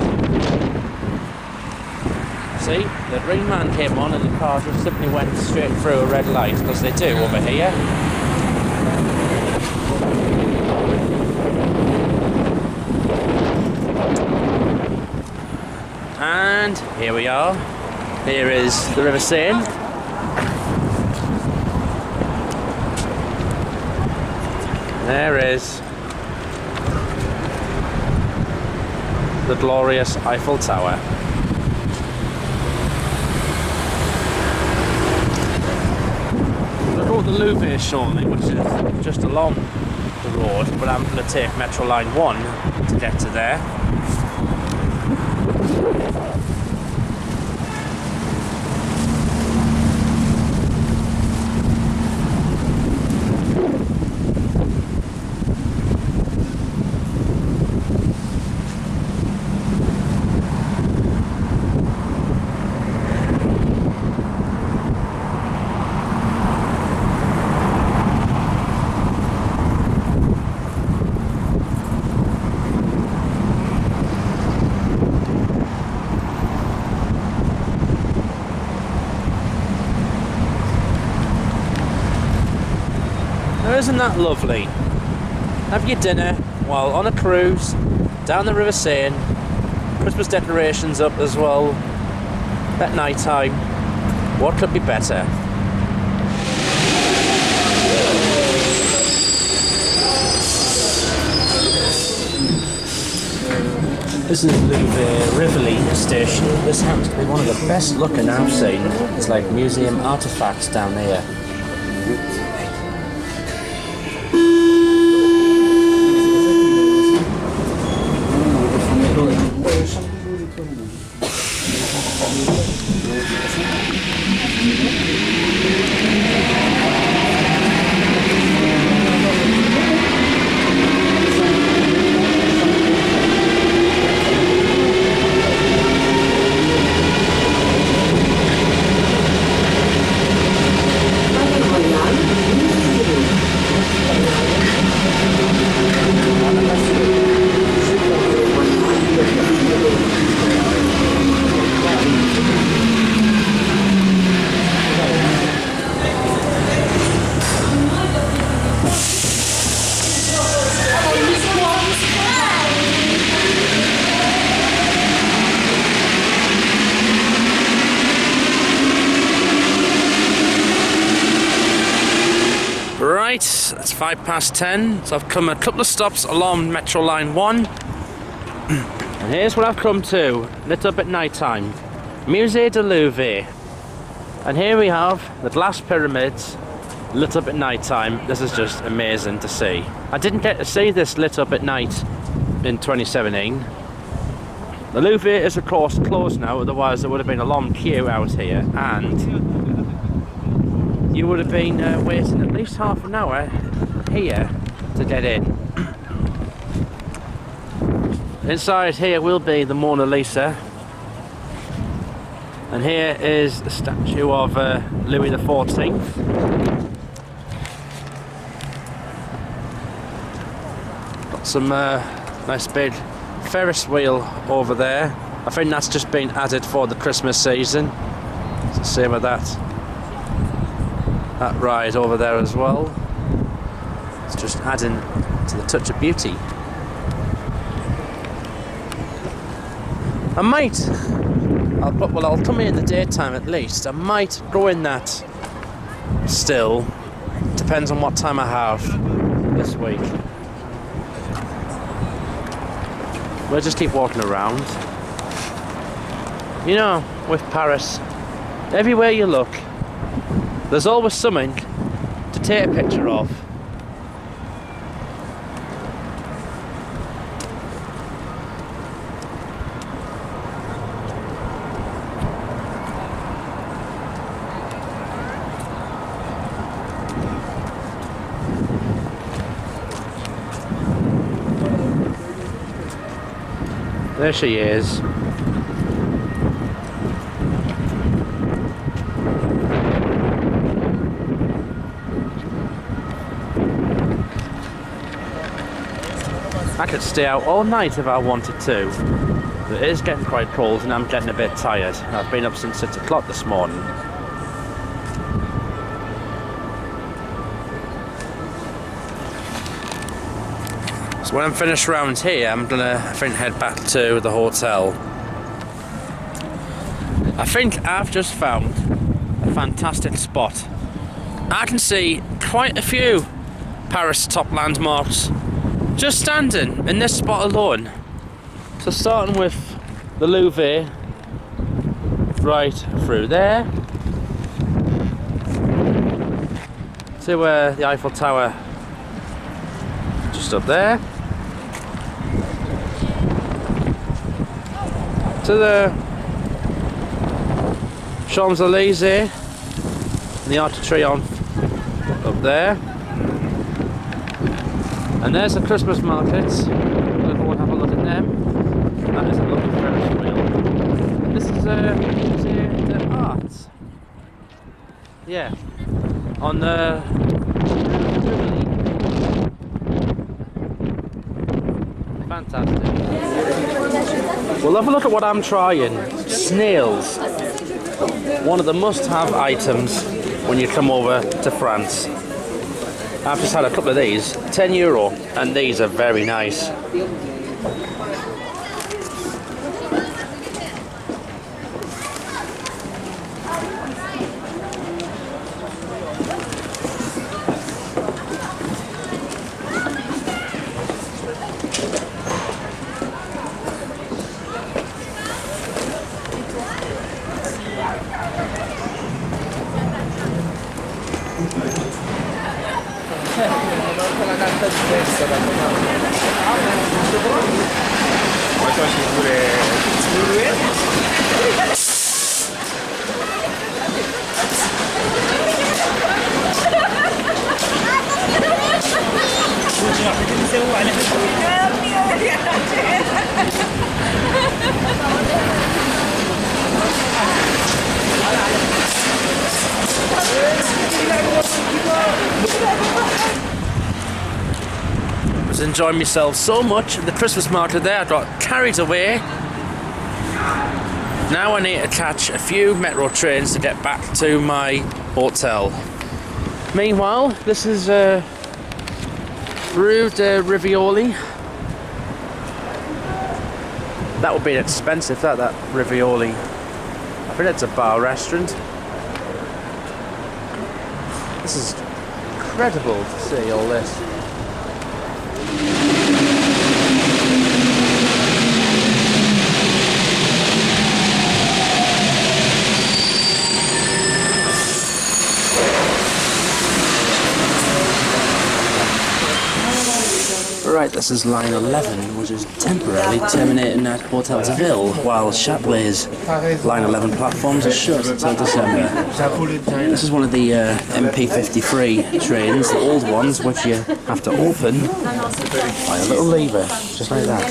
See, the green man came on and the car just simply went straight through a red light, because they do over here. And here we are. Here is the River Seine. There is the glorious Eiffel Tower. We'll go to the Louvre shortly, which is just along the road, but I'm going to take Metro Line 1 to get to there. Isn't that lovely? Have your dinner while on a cruise down the River Seine, Christmas decorations up as well at night time. What could be better? This is Louvre Rivoli station. This happens to be one of the best looking I've seen. It's like museum artifacts down here. 10:05, so I've come a couple of stops along Metro Line 1. And here's what I've come to, lit up at night time. Musée du Louvre. And here we have the glass pyramids lit up at night time. This is just amazing to see. I didn't get to see this lit up at night in 2017. The Louvre is of course closed now, otherwise there would have been a long queue out here, and you would have been waiting at least half an hour here to get in. Inside here will be the Mona Lisa, and here is the statue of Louis XIV. Got some nice big Ferris wheel over there. I think that's just been added for the Christmas season. It's the same with that ride over there as well. It's just adding to the touch of beauty. I might, I'll come in the daytime at least. I might go in that still. Depends on what time I have this week. We'll just keep walking around. You know, with Paris, everywhere you look, there's always something to take a picture of. There she is. I could stay out all night if I wanted to. But it is getting quite cold and I'm getting a bit tired. I've been up since 6 o'clock this morning. So when I'm finished around here, I'm gonna, I think, head back to the hotel. I think I've just found a fantastic spot. I can see quite a few Paris top landmarks just standing in this spot alone. So starting with the Louvre, right through there, to the Eiffel Tower, just up there, to the Champs-Élysées and the Arc de Triomphe up there. And there's the Christmas markets. We'll go and have a look at them. That is a lovely Ferris wheel. This is Musée de Arts. Yeah. On the fantastic. We'll have a look at what I'm trying. Snails. One of the must-have items when you come over to France. I've just had a couple of these, €10, and these are very nice. I was enjoying myself so much at the Christmas market there, I got carried away. Now I need to catch a few metro trains to get back to my hotel. Meanwhile, this is Rue de Rivioli. That would be expensive, that Rivioli. I think it's a bar restaurant. This is incredible to see all this. Right, this is line 11, which is temporarily terminating at Hotel de Ville, while Châtelet's line 11 platforms are shut until December. This is one of the MP53 trains, the old ones, which you have to open by a little lever, just like that.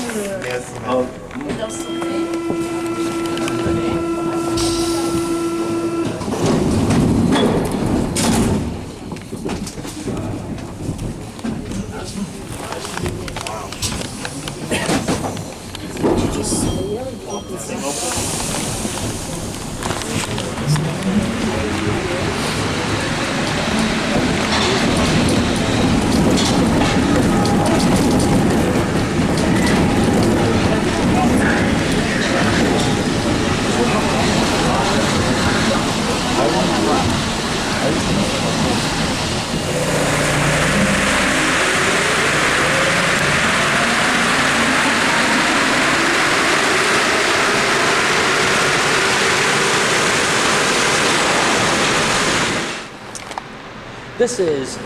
This is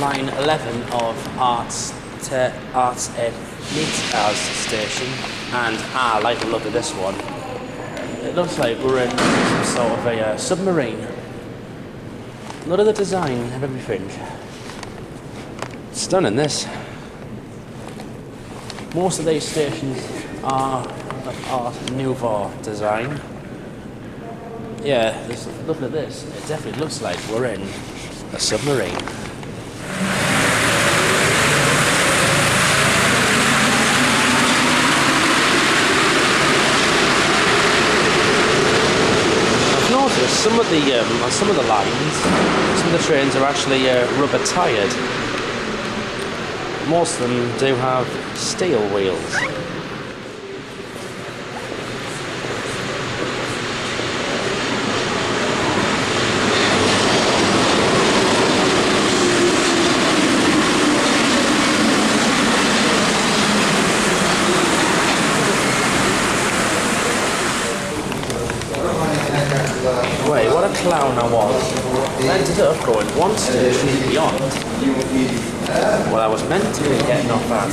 line 11 of Arts et Métiers station, and I like the look of this one. It looks like we're in some sort of a submarine. Look at the design and everything. Stunning, this. Most of these stations are of Art Nouveau design. Yeah, look at this. It definitely looks like we're in a submarine. I've noticed some of the on some of the lines, some of the trains are actually rubber tired. Most of them do have steel wheels. Wait, what a clown I was. I ended up going one station beyond what I was meant to be getting off at.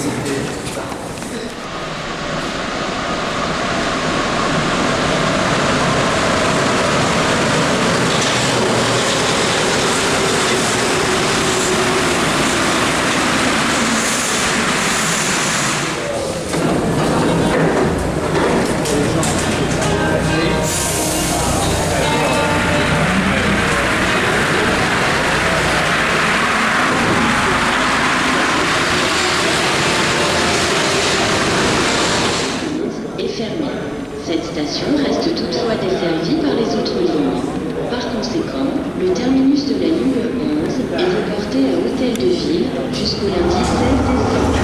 Cette station reste toutefois desservie par les autres lignes. Par conséquent, le terminus de la ligne 11 est reporté à Hôtel de Ville jusqu'au lundi 16 décembre.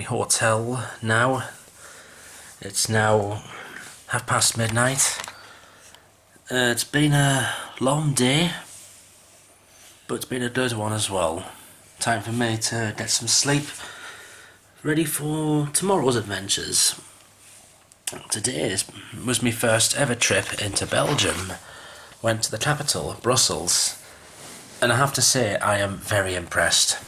hotel now. It's now midnight. It's been a long day, but it's been a good one as well. Time for me to get some sleep, ready for tomorrow's adventures. Today was my first ever trip into Belgium. Went to the capital, Brussels, and I have to say I am very impressed.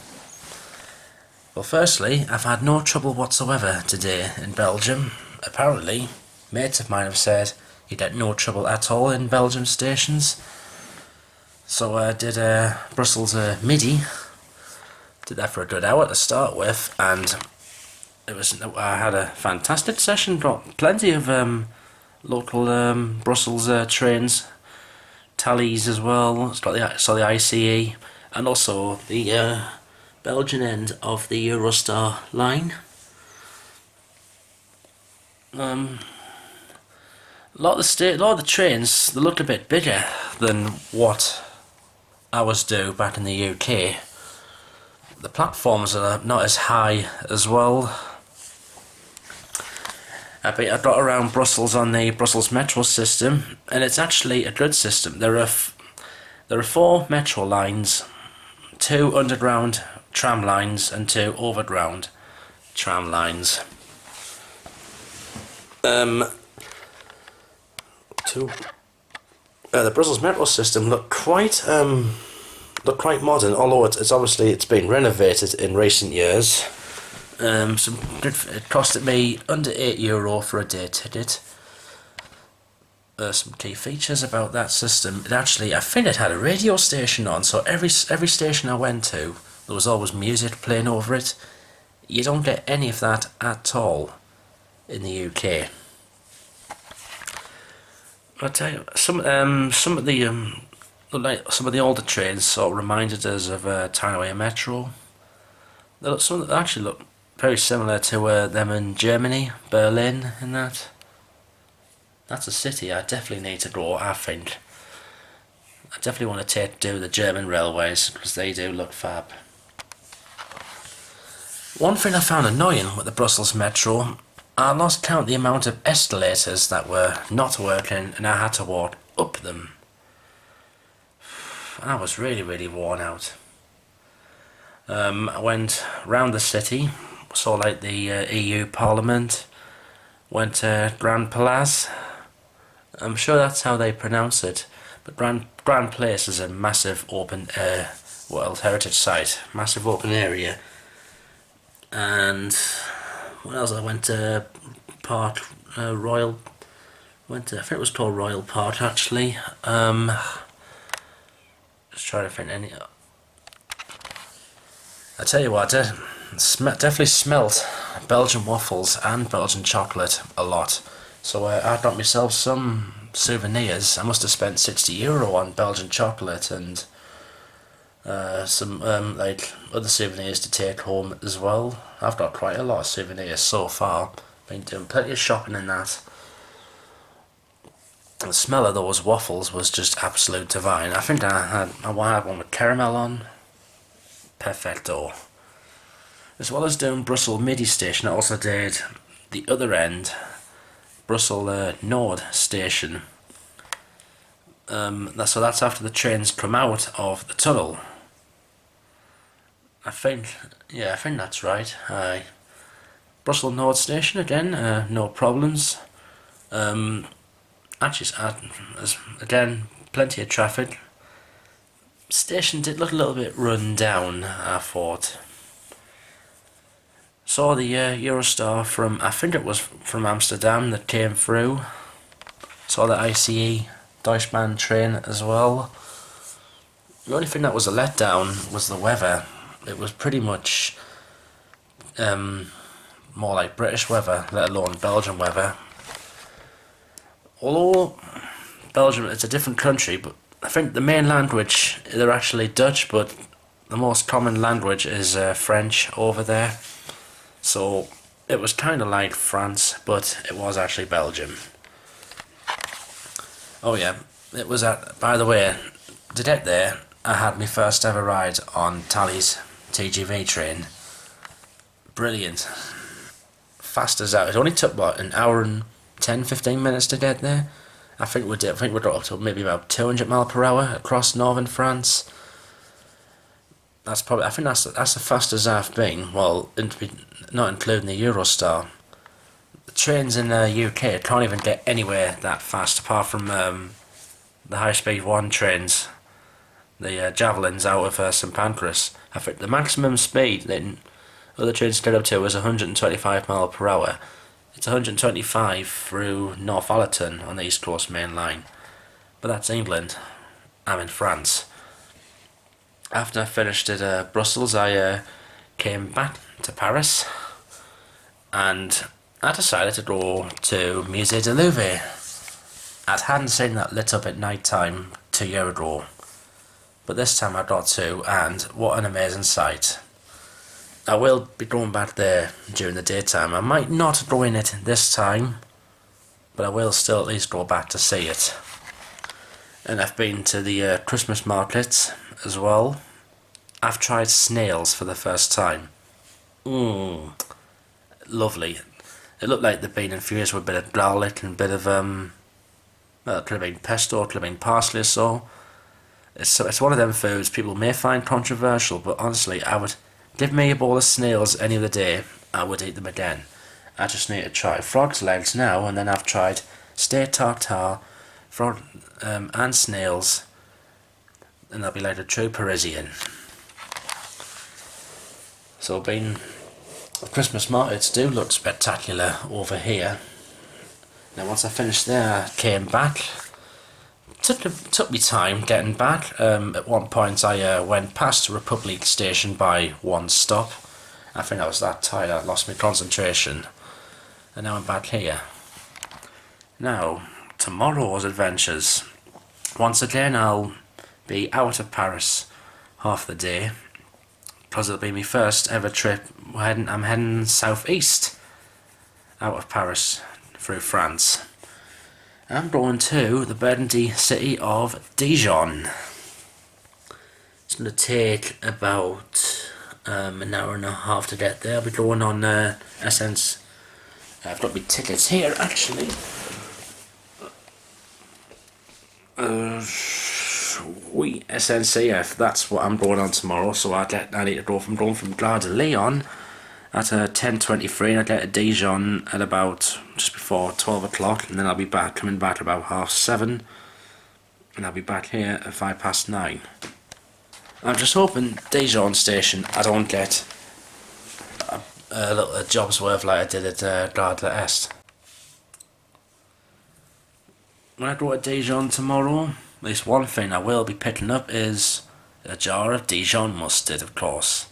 Well, firstly, I've had no trouble whatsoever today in Belgium. Apparently, mates of mine have said you get no trouble at all in Belgium stations. So I did Brussels MIDI. Did that for a good hour to start with, and I had a fantastic session. Got plenty of local Brussels trains, tallies as well. Saw the ICE and also the Belgian end of the Eurostar line. A lot of the trains, they looked a bit bigger than what ours do back in the UK. The platforms are not as high as well. I got around Brussels on the Brussels metro system, and it's actually a good system. There are 4 metro lines, 2 underground tram lines, and 2 overground tram lines. The Brussels metro system looked quite modern, although it's been renovated in recent years. It costed me under €8 for a day ticket. Some key features about that system. I think it had a radio station on, so every station I went to, there was always music playing over it. You don't get any of that at all in the UK. I'll tell you, some of the older trains sort of reminded us of Tyne Metro. Some that actually look very similar to them in Germany, Berlin, and that. That's a city I definitely need to go. I think I definitely want to do the German railways because they do look fab. One thing I found annoying with the Brussels Metro, I lost count the amount of escalators that were not working, and I had to walk up them. I was really worn out. I went round the city, saw like the EU Parliament, went to Grand Place. I'm sure that's how they pronounce it, but Grand Place is a massive open World Heritage Site, massive open area. And what else? I went to Park Royal. I think it was called Royal Park actually. Just trying to think any. I tell you what, definitely smelt Belgian waffles and Belgian chocolate a lot. So I got myself some souvenirs. I must have spent €60 on Belgian chocolate and some like other souvenirs to take home as well. I've got quite a lot of souvenirs so far. Been doing plenty of shopping in that. The smell of those waffles was just absolute divine. I think I had one with caramel on. Perfecto. As well as doing Brussels MIDI station, I also did the other end, Brussels Nord station. So that's after the trains come out of the tunnel. I think that's right. Aye. Brussels Nord station again, no problems. Again, plenty of traffic. Station did look a little bit run down, I thought. Saw the Eurostar I think it was from Amsterdam that came through. Saw the ICE Deutschbahn train as well. The only thing that was a letdown was the weather. It was pretty much more like British weather, let alone Belgian weather. Although Belgium, it's a different country, but I think the main language, they're actually Dutch, but the most common language is French over there. So it was kind of like France, but it was actually Belgium. Oh yeah, it was by the way, to get there, I had my first ever ride on Tally's TGV train. Brilliant. fast as that. It only took, what, an hour and 10-15 minutes to get there? I think we got up to maybe about 200 miles per hour across northern France. That's probably, I think that's the fastest I've been, well, not including the Eurostar. The trains in the UK can't even get anywhere that fast, apart from the high-speed 1 trains, the Javelins out of St Pancras. I think the maximum speed that other trains get up to is 125 miles per hour. It's 125 through Northallerton on the East Coast Main Line. But that's England. I'm in France. After I finished at Brussels, I came back to Paris, and I decided to go to Musée du Louvre. I hadn't seen that lit up at night time 2 years ago, but this time I got to, and what an amazing sight. I will be going back there during the daytime. I might not go in it this time, but I will still at least go back to see it. And I've been to the Christmas markets as well. I've tried snails for the first time. Lovely. It looked like they'd been infused with a bit of garlic and a bit of well, it could have been pesto, it could have been parsley or so. It's one of them foods people may find controversial, but honestly, I would give me a bowl of snails any other day, I would eat them again. I just need to try frog's legs now, and then I've tried steak tartare, frog and snails, and I'll be like a true Parisian. So the Christmas markets do look spectacular over here. Now once I finished there, I came back. Took me time getting back. At one point I went past Republic Station by 1 stop. I think I was that tired I lost my concentration. And now I'm back here. Now, tomorrow's adventures. Once again I'll be out of Paris half the day, because it'll be my first ever trip. I'm heading southeast out of Paris through France. I'm going to the burgundy city of Dijon. It's going to take about an hour and a half to get there. I'll be going on Essence. I've got my tickets here actually. Oui, SNCF, that's what I'm going on tomorrow, so I need to go from Gare de Lyon at 10:23, and I get to Dijon at about just before 12 o'clock, and then I'll be coming back about 7:30, and I'll be back here at 9:05. I'm just hoping Dijon station I don't get a job's worth like I did at Gare de l'Est. When I go to Dijon tomorrow, at least one thing I will be picking up is a jar of Dijon mustard, of course.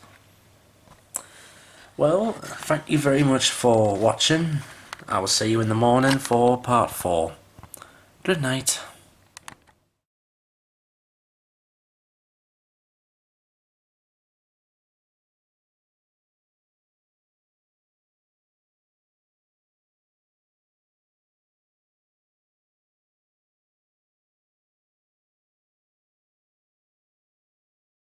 Well, thank you very much for watching. I will see you in the morning for part 4. Good night.